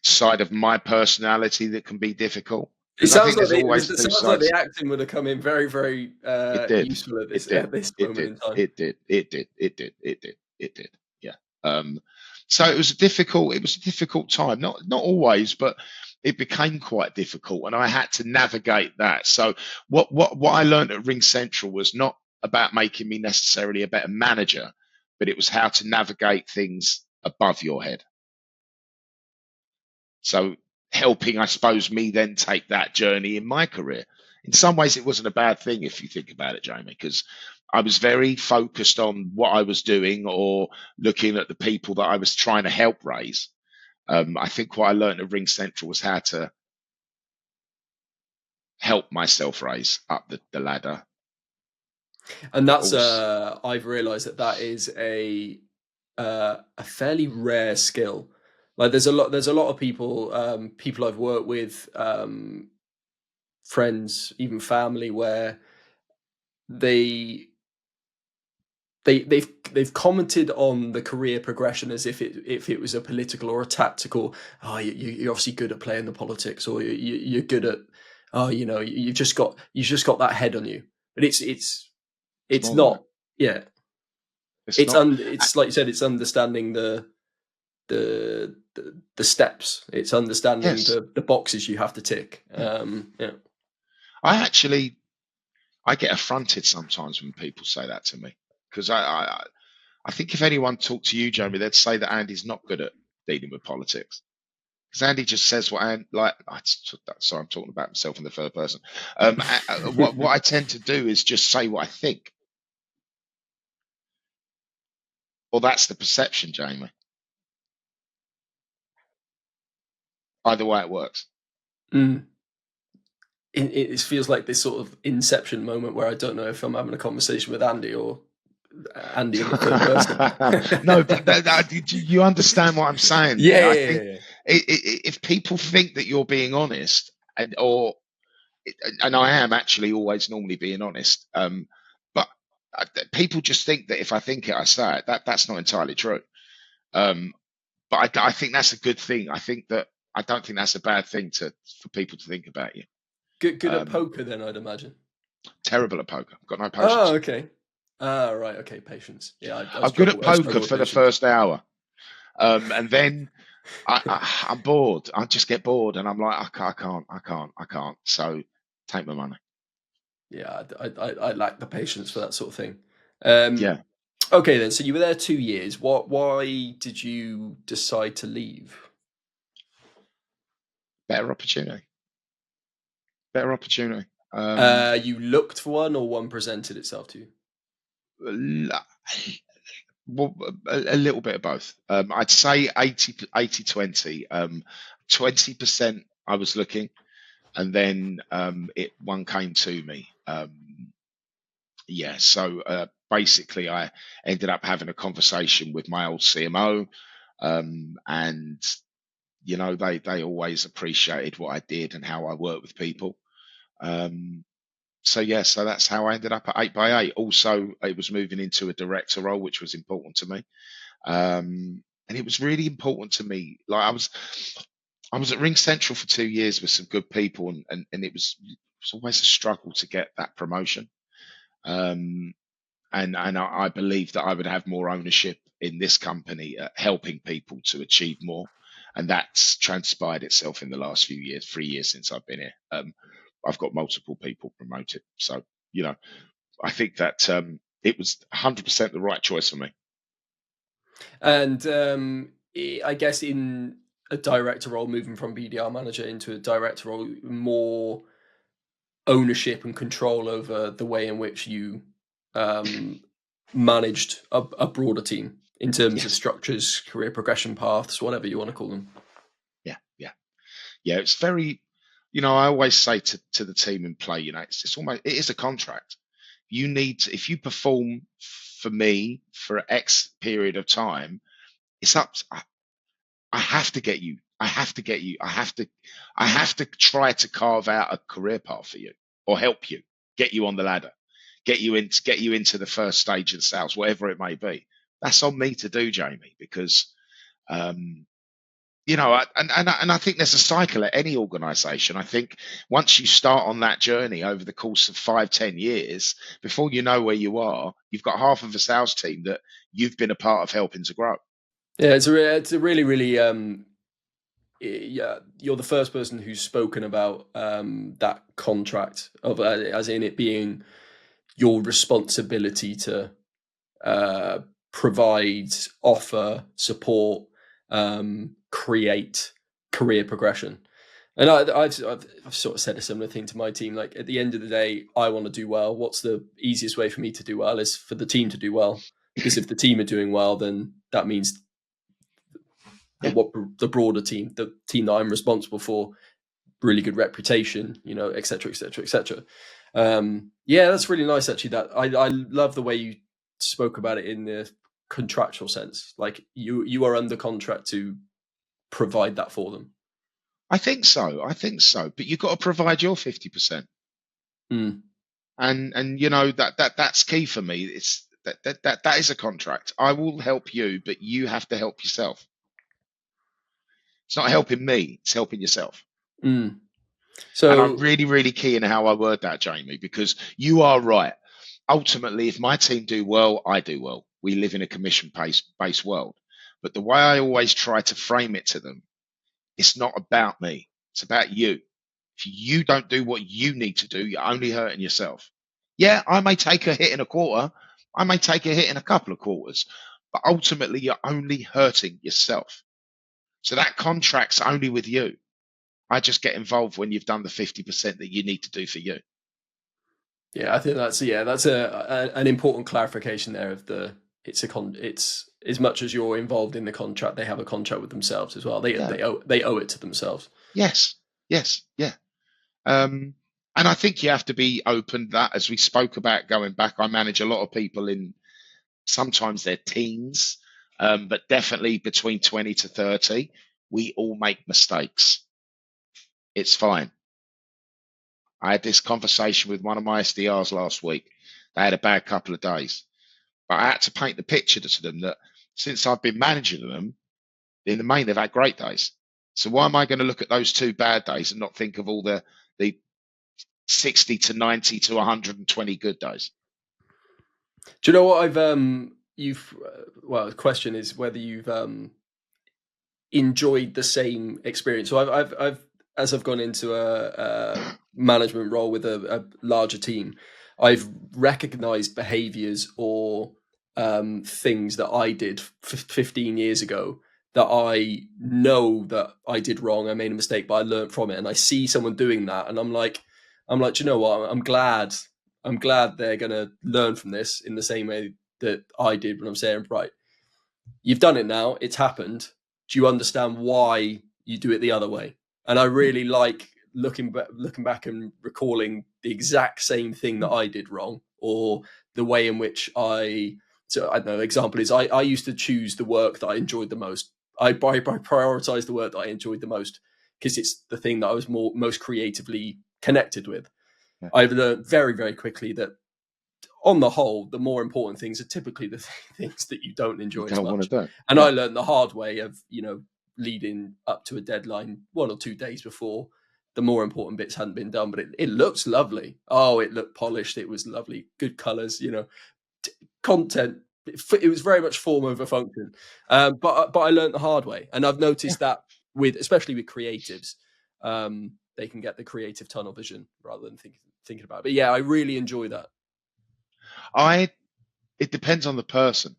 side of my personality that can be difficult. It sounds like the acting would have come in very, very useful at this moment in time. It did. Yeah. So it was a difficult time. Not always, but it became quite difficult, and I had to navigate that. So what I learned at Ring Central was not about making me necessarily a better manager, but it was how to navigate things above your head. So helping, I suppose, me then take that journey in my career. In some ways, it wasn't a bad thing if you think about it, Jamie, because I was very focused on what I was doing or looking at the people that I was trying to help raise. I think what I learned at Ring Central was how to help myself raise up the ladder. And that's I've realized that is a fairly rare skill. Like there's a lot of people I've worked with, friends, even family, where they they've commented on the career progression as if it was a political or a tactical. Oh, you're obviously good at playing the politics, or you're good at. Oh, you've just got that head on you. But it's more than that. not. Yeah, It's not. it's like you said. It's understanding the the steps. It's understanding Yes, the boxes you have to tick. yeah. Yeah. I get affronted sometimes when people say that to me, because I think if anyone talked to you, Jeremy, they'd say that Andy's not good at dealing with politics. Because Andy just says what sorry, I'm talking about myself in the third person. What I tend to do is just say what I think. Well, that's the perception, Jamie. Either way, it works. Mm. It feels like this sort of inception moment where I don't know if I'm having a conversation with Andy or Andy in the third person. No, but you understand what I'm saying? Yeah, I yeah, think yeah. if people think that you're being honest, and I am actually always normally being honest, but people just think that if I think it, I say it. That's not entirely true. But I think that's a good thing. I don't think that's a bad thing for people to think about you. Good at poker, then, I'd imagine. Terrible at poker. Got no patience. Oh, okay. Right. Okay, patience. Yeah, I'm good at poker for the first hour, and then I'm bored. I just get bored, and I'm like, I can't. So take my money. Yeah, I lack the patience for that sort of thing. Yeah, Okay, then. So you were there 2 years. Why did you decide to leave? better opportunity. Better opportunity. You looked for one, or one presented itself to you? Well, a little bit of both. I'd say 80-20. 20% I was looking, and then one came to me. So basically, I ended up having a conversation with my old CMO, and they always appreciated what I did and how I worked with people. So that's how I ended up at 8x8. Also, it was moving into a director role, which was important to me. And it was really important to me. Like I was at Ring Central for 2 years with some good people, and it was always a struggle to get that promotion. And I believed that I would have more ownership in this company, helping people to achieve more, and that's transpired itself in the last few years. 3 years since I've been here, I've got multiple people promoted. So I think that it was 100% the right choice for me. And I guess in a director role, moving from BDR manager into a director role, more ownership and control over the way in which you managed a broader team in terms of Yes. structures, career progression paths, whatever you want to call them. Yeah. It's very, I always say to the team in play, it is a contract. You need to, if you perform for me for X period of time, it's up. I have to get you. I have to get you. I have to try to carve out a career path for you, or help you, get you on the ladder, get you into the first stage of sales, whatever it may be. That's on me to do, Jamie, because and I think there's a cycle at any organization. I think once you start on that journey over the course of 5-10 years, before you know where you are, you've got half of a sales team that you've been a part of helping to grow. Yeah, it's a really, really yeah, you're the first person who's spoken about that contract of as in it being your responsibility to provide, offer, support, create career progression. And I've sort of said a similar thing to my team. Like at the end of the day, I want to do well. What's the easiest way for me to do well is for the team to do well. Because if the team are doing well, then that means the broader team, the team that I'm responsible for, really good reputation, et cetera, et cetera, et cetera. Yeah, that's really nice. Actually, that I love the way you spoke about it in the contractual sense. Like you are under contract to provide that for them. I think so. But you've got to provide your 50%. Mm. And that's key for me. That is a contract. I will help you, but you have to help yourself. It's not helping me, it's helping yourself. Mm. And I'm So really, really key in how I word that, Jamie, because you are right. Ultimately, if my team do well, I do well. We live in a commission-based world. But the way I always try to frame it to them, it's not about me. It's about you. If you don't do what you need to do, you're only hurting yourself. Yeah, I may take a hit in a quarter. I may take a hit in a couple of quarters. But ultimately, you're only hurting yourself. So that contract's only with you. I just get involved when you've done the 50% that you need to do for you. yeah, I think that's an important clarification there of it's as much as you're involved in the contract, they have a contract with themselves as well. Yeah. They owe it to themselves. Yes. Yes. Yeah. And I think you have to be open to that, as we spoke about going back. I manage a lot of people in sometimes their teens, but definitely between 20 to 30. We all make mistakes. It's fine. I had this conversation with one of my SDRs last week. They had a bad couple of days, but I had to paint the picture to them that since I've been managing them, in the main, they've had great days. So why am I going to look at those 2 bad days and not think of all the 60 to 90 to 120 good days? Do you know what well, the question is whether you've enjoyed the same experience. So I've as I've gone into a management role with a larger team, I've recognized behaviors or things that I did 15 years ago that I know that I did wrong. I made a mistake, but I learned from it. And I see someone doing that, and I'm like, do you know what? I'm glad they're gonna learn from this in the same way that I did when I'm saying, right, you've done it now, it's happened. Do you understand why you do it the other way? And I really like looking back and recalling the exact same thing that I did wrong, or the way in which so I don't know, example is I used to choose the work that I enjoyed the most. I prioritize the work that I enjoyed the most because it's the thing that I was most creatively connected with. Yeah. I've learned very, very quickly that on the whole, the more important things are typically the things that you don't enjoy You as don't want to much. do. And Yeah. I learned the hard way of, leading up to a deadline 1 or 2 days before. The more important bits hadn't been done, but it looks lovely. Oh, it looked polished. It was lovely. Good colors, content. It was very much form over function. But I learned the hard way. And I've Yeah. noticed that especially with creatives, they can get the creative tunnel vision rather than thinking about it. But yeah, I really enjoy that. It depends on the person.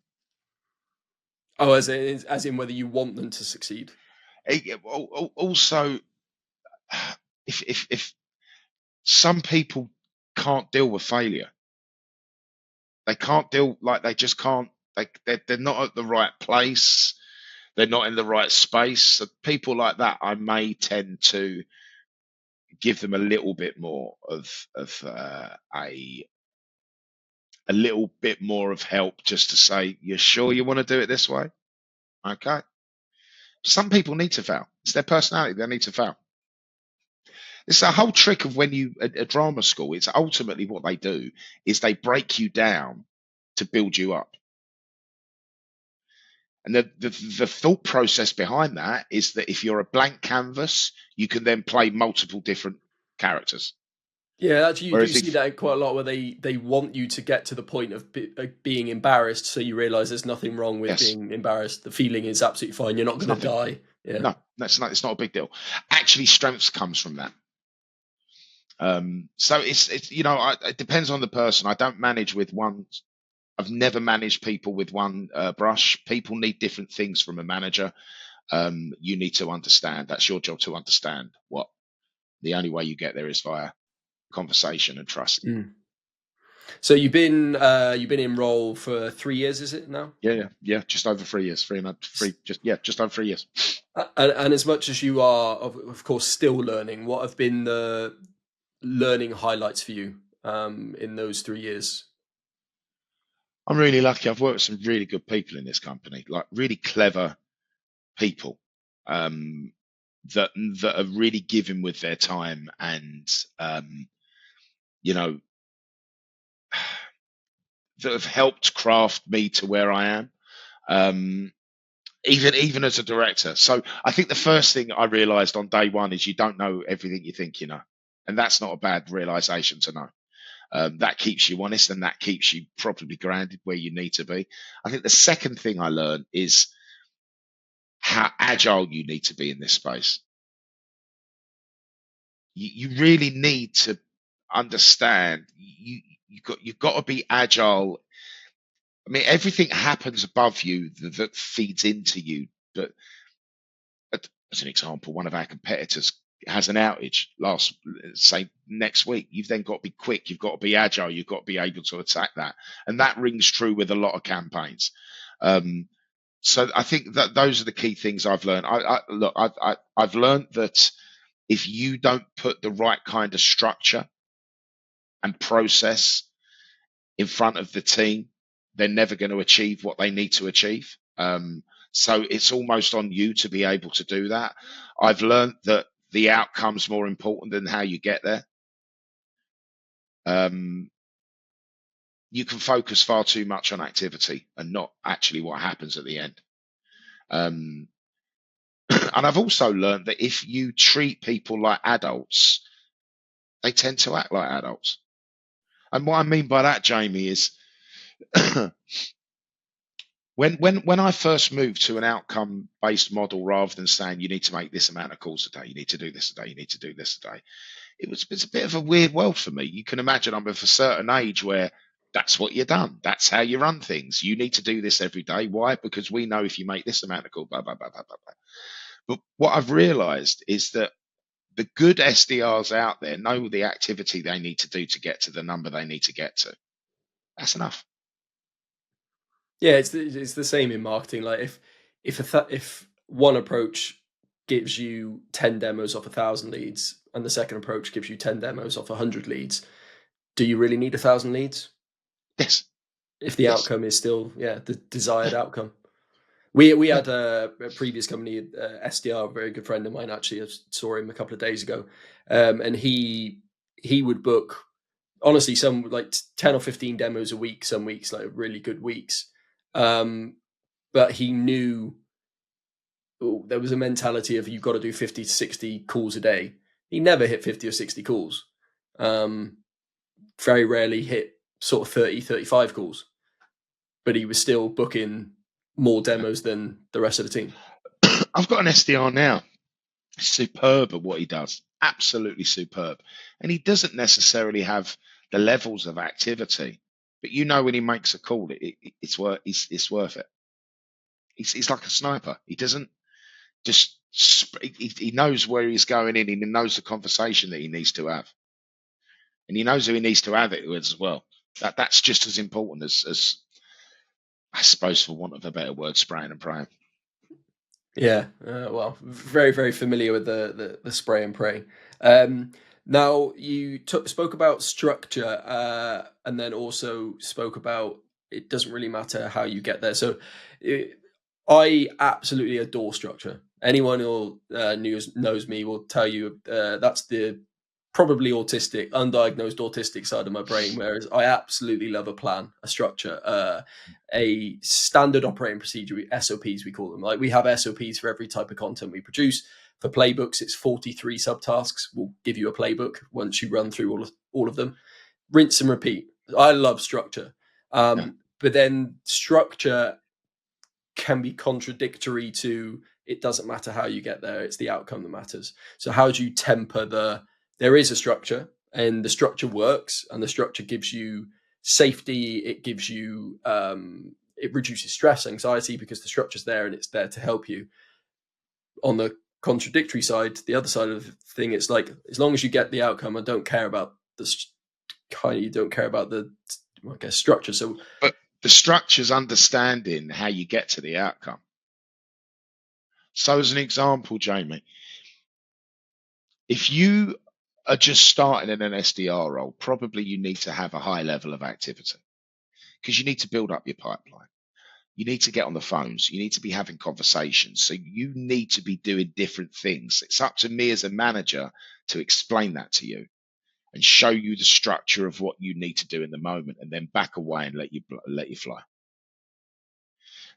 Oh, as in whether you want them to succeed. Also, if some people can't deal with failure, they can't deal, like they just can't. They're not at the right place. They're not in the right space. So people like that, I may tend to give them a little bit more of a little bit more of help, just to say, "You're sure you want to do it this way?" Okay. Some people need to fail. It's their personality. They need to fail. It's the whole trick of when you a drama school. It's ultimately what they do is they break you down to build you up. And the thought process behind that is that if you're a blank canvas, you can then play multiple different characters. Yeah, actually, you do Whereas see if that quite a lot where they want you to get to the point of being embarrassed, so you realise there's nothing wrong with yes, being embarrassed. The feeling is absolutely fine. You're not it's going to nothing. die. Yeah. No, it's not a big deal. Actually, strength comes from that. So it's it depends on the person. I don't manage with one. I've never managed people with one brush. People need different things from a manager. You need to understand. That's your job to understand what the only way you get there is via conversation and trust. Mm. So you've been in role for 3 years, is it now? Yeah. Just over 3 years, just over 3 years. And as much as you are, of course, still learning, what have been the learning highlights for you in those 3 years? I'm really lucky. I've worked with some really good people in this company, like really clever people um, that are really giving with their time, and you know that have helped craft me to where I am. Even as a director. So I think the first thing I realized on day one is you don't know everything you think you know. And that's not a bad realization to know. That keeps you honest, and that keeps you properly grounded where you need to be. I think the second thing I learned is how agile you need to be in this space. You really need to understand you've got to be agile. I mean, everything happens above you that feeds into you. But as an example, one of our competitors has an outage say next week. You've then got to be quick. You've got to be agile. You've got to be able to attack that. And that rings true with a lot of campaigns. So I think that those are the key things I've learned. I've learned that if you don't put the right kind of structure and process in front of the team, they're never going to achieve what they need to achieve. So it's almost on you to be able to do that. I've learned that the outcome's more important than how you get there. You can focus far too much on activity and not actually what happens at the end. And I've also learned that if you treat people like adults, they tend to act like adults. And what I mean by that, Jamie, is when I first moved to an outcome-based model rather than saying you need to make this amount of calls a day, you need to do this a day, you need to do this a day, it's a bit of a weird world for me. You can imagine I'm of a certain age where that's what you're done. That's how you run things. You need to do this every day. Why? Because we know if you make this amount of calls, blah, blah, blah, blah, blah, blah. But what I've realized is that the good SDRs out there know the activity they need to do to get to the number they need to get to. That's enough. Yeah, it's the same in marketing. Like if one approach gives you 10 demos off 1,000 leads, and the second approach gives you 10 demos off 100 leads, do you really need 1,000 leads? Yes. If the outcome is still the desired outcome. We had a previous company, SDR, a very good friend of mine. Actually, I saw him a couple of days ago, and he would book, honestly, some like 10 or 15 demos a week. Some weeks, like really good weeks. But he knew there was a mentality of you've got to do 50 to 60 calls a day. He never hit 50 or 60 calls. Very rarely hit sort of 30, 35 calls. But he was still booking more demos than the rest of the team. I've got an SDR now. Superb at what he does. Absolutely superb. And he doesn't necessarily have the levels of activity. But you know when he makes a call, it's worth it. He's like a sniper. He doesn't just he knows where he's going in, and he knows the conversation that he needs to have, and he knows who he needs to have it with as well. That's just as important as I suppose, for want of a better word, spraying and praying. Yeah, well, very, very familiar with the spray and pray. Now, you spoke about structure, and then also spoke about it doesn't really matter how you get there. So I absolutely adore structure. Anyone who knows me will tell you that's the probably undiagnosed autistic side of my brain, whereas I absolutely love a plan, a structure, a standard operating procedure, SOPs we call them. Like we have SOPs for every type of content we produce. For playbooks, it's 43 subtasks. We'll give you a playbook once you run through all of them. Rinse and repeat. I love structure. But then structure can be contradictory to it doesn't matter how you get there, it's the outcome that matters. So how do you temper there is a structure, and the structure works, and the structure gives you safety, it gives you it reduces stress, anxiety, because the structure's there and it's there to help you. On the contradictory side, the other side of the thing, it's like as long as you get the outcome, I don't care about you don't care about the structure. So but the structure's understanding how you get to the outcome. So as an example, Jamie, if you are just starting in an SDR role, probably you need to have a high level of activity because you need to build up your pipeline. You need to get on the phones. You need to be having conversations. So you need to be doing different things. It's up to me as a manager to explain that to you. and show you the structure of what you need to do in the moment, and then back away and let you fly.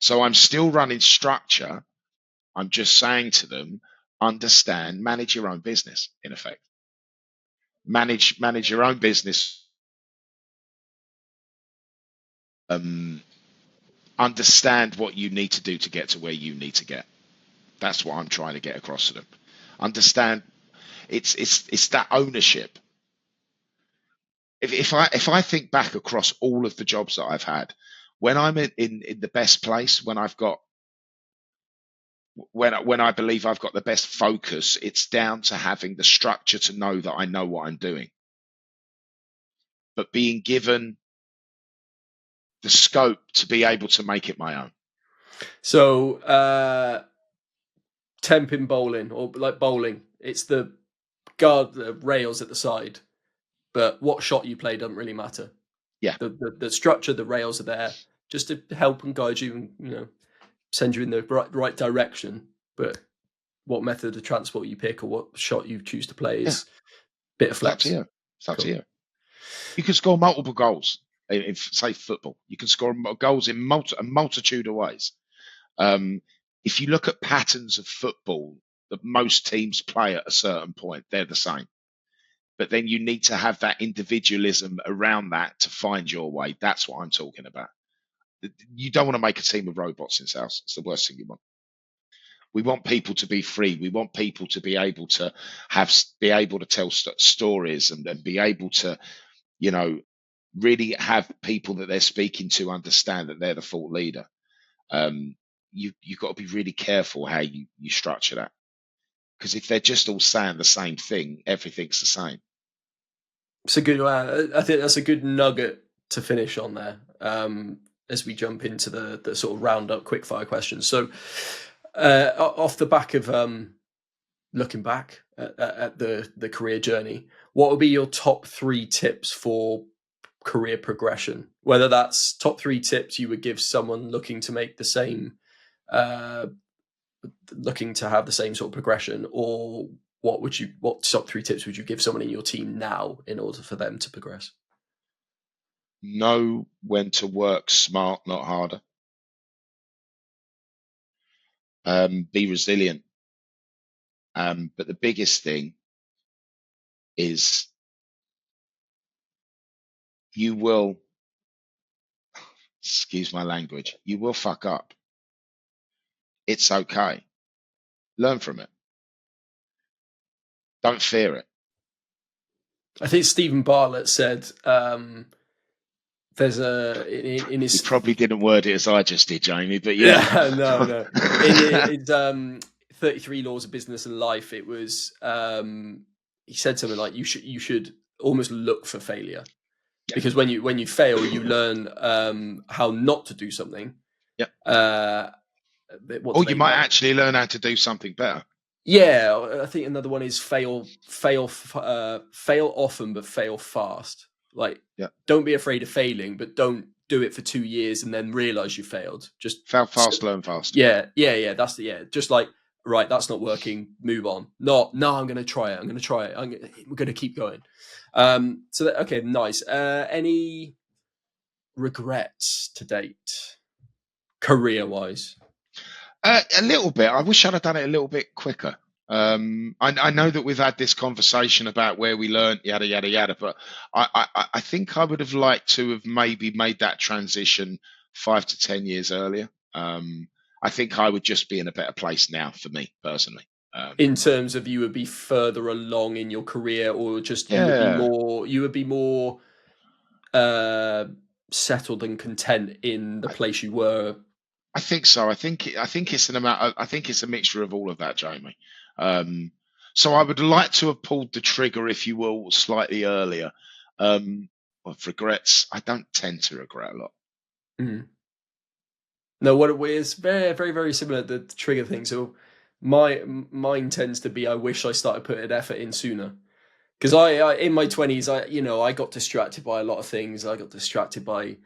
So I'm still running structure. I'm just saying to them, understand, manage your own business, in effect. Manage your own business. Understand what you need to do to get to where you need to get. That's what I'm trying to get across to them. Understand, it's that ownership. If I think back across all of the jobs that I've had, when I'm in the best place, when I've got when I believe I've got the best focus, it's down to having the structure to know that I know what I'm doing, but being given the scope to be able to make it my own. So, temping bowling, or like bowling, it's the rails at the side, but what shot you play doesn't really matter. Yeah. The structure, the rails are there just to help and guide you, and send you in the right direction. But what method of transport you pick or what shot you choose to play is a bit of flex. It's up to you. You can score multiple goals in, say, football. You can score goals in a multitude of ways. If you look at patterns of football that most teams play at a certain point, they're the same. But then you need to have that individualism around that to find your way. That's what I'm talking about. You don't want to make a team of robots in sales. It's the worst thing you want. We want people to be free. We want people to be able to tell stories and be able to, really have people that they're speaking to understand that they're the thought leader. You've got to be really careful how you structure that, because if they're just all saying the same thing, everything's the same. It's a good. I think that's a good nugget to finish on there. As we jump into the sort of roundup quickfire questions. So, off the back of looking back at the career journey, what would be your top 3 tips for career progression? Whether that's top 3 tips you would give someone looking to make the same, looking to have the same sort of progression, or what top 3 tips would you give someone in your team now in order for them to progress? Know when to work smart, not harder. Be resilient. But the biggest thing is you will, excuse my language, you will fuck up. It's okay. Learn from it. Don't fear it. I think Stephen Bartlett said there's in his. He probably didn't word it as I just did, Jamie, but yeah. No. In 33 Laws of Business and Life, it was he said something like you should almost look for failure, because when you fail, you learn how not to do something. Or you might actually learn how to do something better. Yeah, I think another one is fail often, but fail fast. Don't be afraid of failing, but don't do it for 2 years and then realize you failed. Just fail fast, learn fast. Yeah. That's just like, right, that's not working. Move on. No, I'm going to try it. We're going to keep going. Okay, nice. Any regrets to date, career-wise? A little bit. I wish I'd have done it a little bit quicker. I know that we've had this conversation about where we learned, yada, yada, yada, but I think I would have liked to have maybe made that transition 5 to 10 years earlier. I think I would just be in a better place now, for me personally. In terms of you would be further along in your career, or just you would be more settled and content in the place you were. I think so. I think it's an amount. I think it's a mixture of all of that, Jamie. So I would like to have pulled the trigger, if you will, slightly earlier. Of regrets, I don't tend to regret a lot. Mm. No, what it is very, very, very similar, the trigger thing. So mine tends to be, I wish I started putting effort in sooner. Because I in my 20s, I got distracted by a lot of things. I got distracted by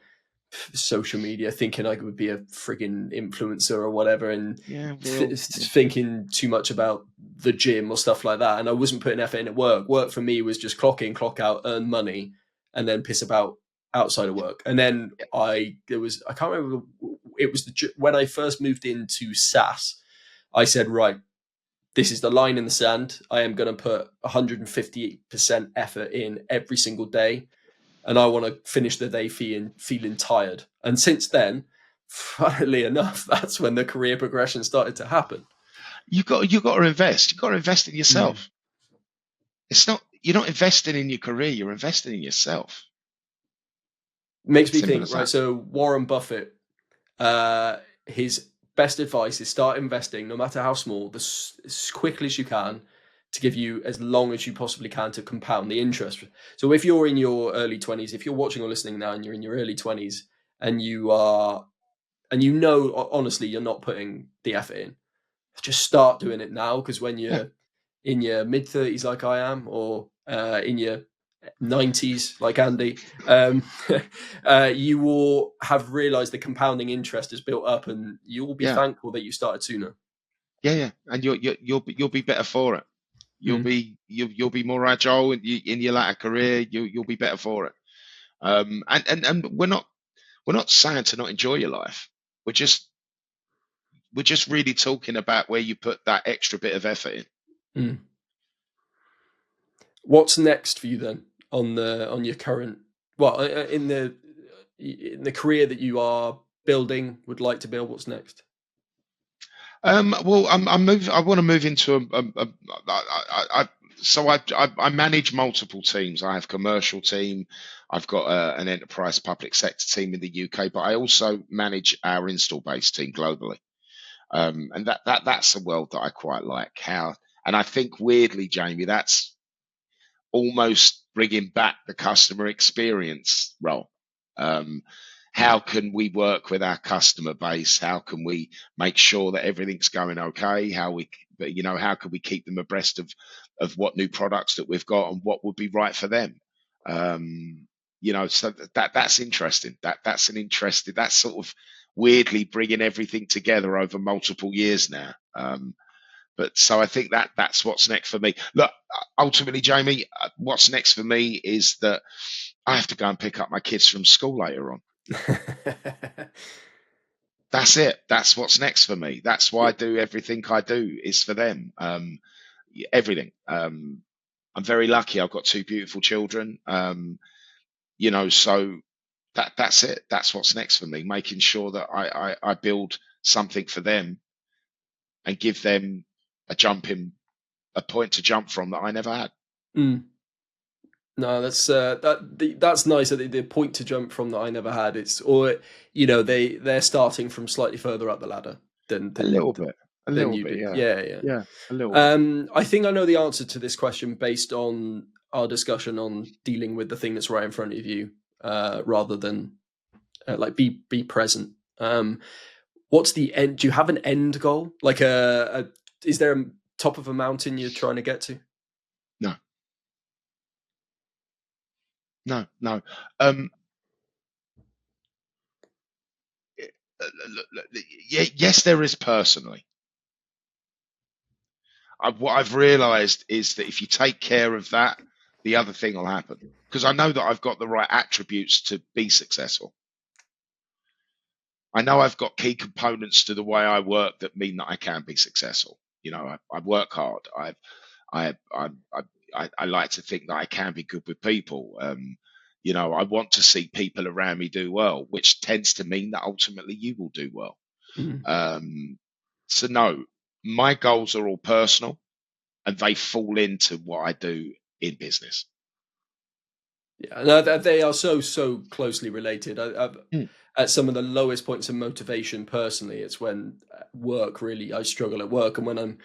social media, thinking I would be a frigging influencer or whatever, and thinking too much about the gym or stuff like that, and I wasn't putting effort in at work. Work for me was just clock in, clock out, earn money, and then piss about outside of work. And then I can't remember, it was when I first moved into SaaS, I said, right, this is the line in the sand. I am going to put 150% effort in every single day, and I want to finish the day feeling tired. And since then, funnily enough, that's when the career progression started to happen. You got to invest. You've got to invest in yourself. It's not, you're not investing in your career, you're investing in yourself. Makes me think, right? So Warren Buffett, his best advice is start investing, no matter how small, as quickly as you can, to give you as long as you possibly can to compound the interest. So if you're in your early 20s, if you're watching or listening now and you're in your early 20s and honestly, you're not putting the effort in, just start doing it now, because when you're in your mid 30s like I am, or in your 90s like Andy, you will have realized the compounding interest is built up, and you will be thankful that you started sooner. And you'll be better for it. You'll be more agile in your latter career. You'll be better for it. And we're not saying to not enjoy your life. We're just really talking about where you put that extra bit of effort in. What's next for you then on your current, in the career that you are building, would like to build? What's next? Well, I want to move into I manage multiple teams. I have a commercial team. I've got an enterprise public sector team in the UK, but I also manage our install base team globally. And that's a world that I quite like. And I think weirdly, Jamie, that's almost bringing back the customer experience role. How can we work with our customer base? How can we make sure that everything's going okay? How can we keep them abreast of what new products that we've got and what would be right for them? So that's interesting. That's sort of weirdly bringing everything together over multiple years now. But so I think that's what's next for me. Look, ultimately, Jamie, what's next for me is that I have to go and pick up my kids from school later on. That's it. That's what's next for me. That's why I do everything I do is for them. Everything. I'm very lucky. I've got two beautiful children. So that's it. That's what's next for me. Making sure that I build something for them and give them a point to jump from that I never had. No, that's nice. That the point to jump from that I never had. They're starting from slightly further up the ladder than a little bit. A little bit. Yeah. A little bit. I think I know the answer to this question based on our discussion on dealing with the thing that's right in front of you, rather than be present. What's the end? Do you have an end goal? Like is there a top of a mountain you're trying to get to? No. Yes, there is personally. What I've realized is that if you take care of that, the other thing will happen. Because I know that I've got the right attributes to be successful. I know I've got key components to the way I work that mean that I can be successful. I work hard. I like to think that I can be good with people. I want to see people around me do well, which tends to mean that ultimately you will do well. So no, my goals are all personal and they fall into what I do in business. Yeah, no, they are so closely related. At some of the lowest points of motivation personally, it's when I struggle at work, and when I'm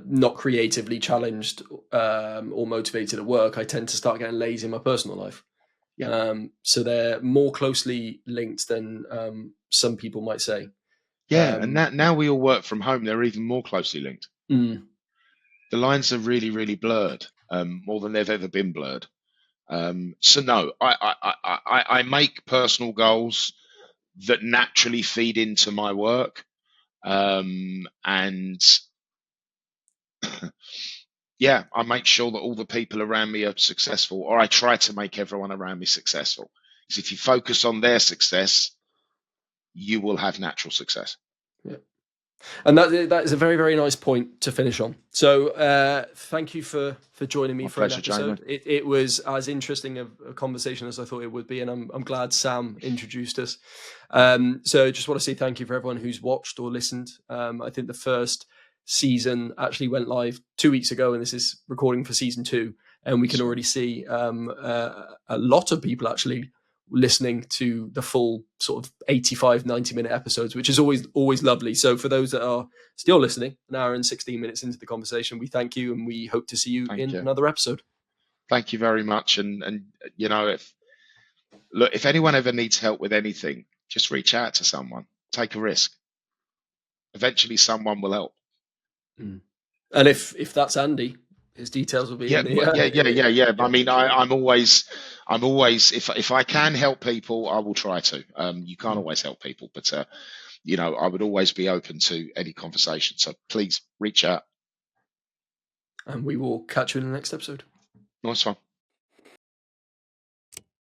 not creatively challenged or motivated at work, I tend to start getting lazy in my personal life. So they're more closely linked than some people might say. And now we all work from home, they're even more closely linked. The lines are really, really blurred, more than they've ever been blurred. So no, I make personal goals that naturally feed into my work, and yeah, I make sure that all the people around me are successful, or I try to make everyone around me successful. Because if you focus on their success, you will have natural success. Yeah. And that is a very, very nice point to finish on. So thank you for joining me My for pleasure, an episode. Jamie. It was as interesting a conversation as I thought it would be, and I'm glad Sam introduced us. So just want to say thank you for everyone who's watched or listened. I think the first season actually went live 2 weeks ago, and this is recording for season 2. And we can already see a lot of people actually listening to the full sort of 85-90 minute episodes, which is always lovely. So for those that are still listening, an hour and 16 minutes into the conversation, we thank you, and we hope to see you in another episode. Thank you very much. And you know, if anyone ever needs help with anything, just reach out to someone. Take a risk. Eventually someone will help. And if that's Andy, his details will be in the yeah. I mean, I'm always if I can help people, I will try to. You can't always help people, but you know, I would always be open to any conversation. So please reach out. And we will catch you in the next episode. Nice one.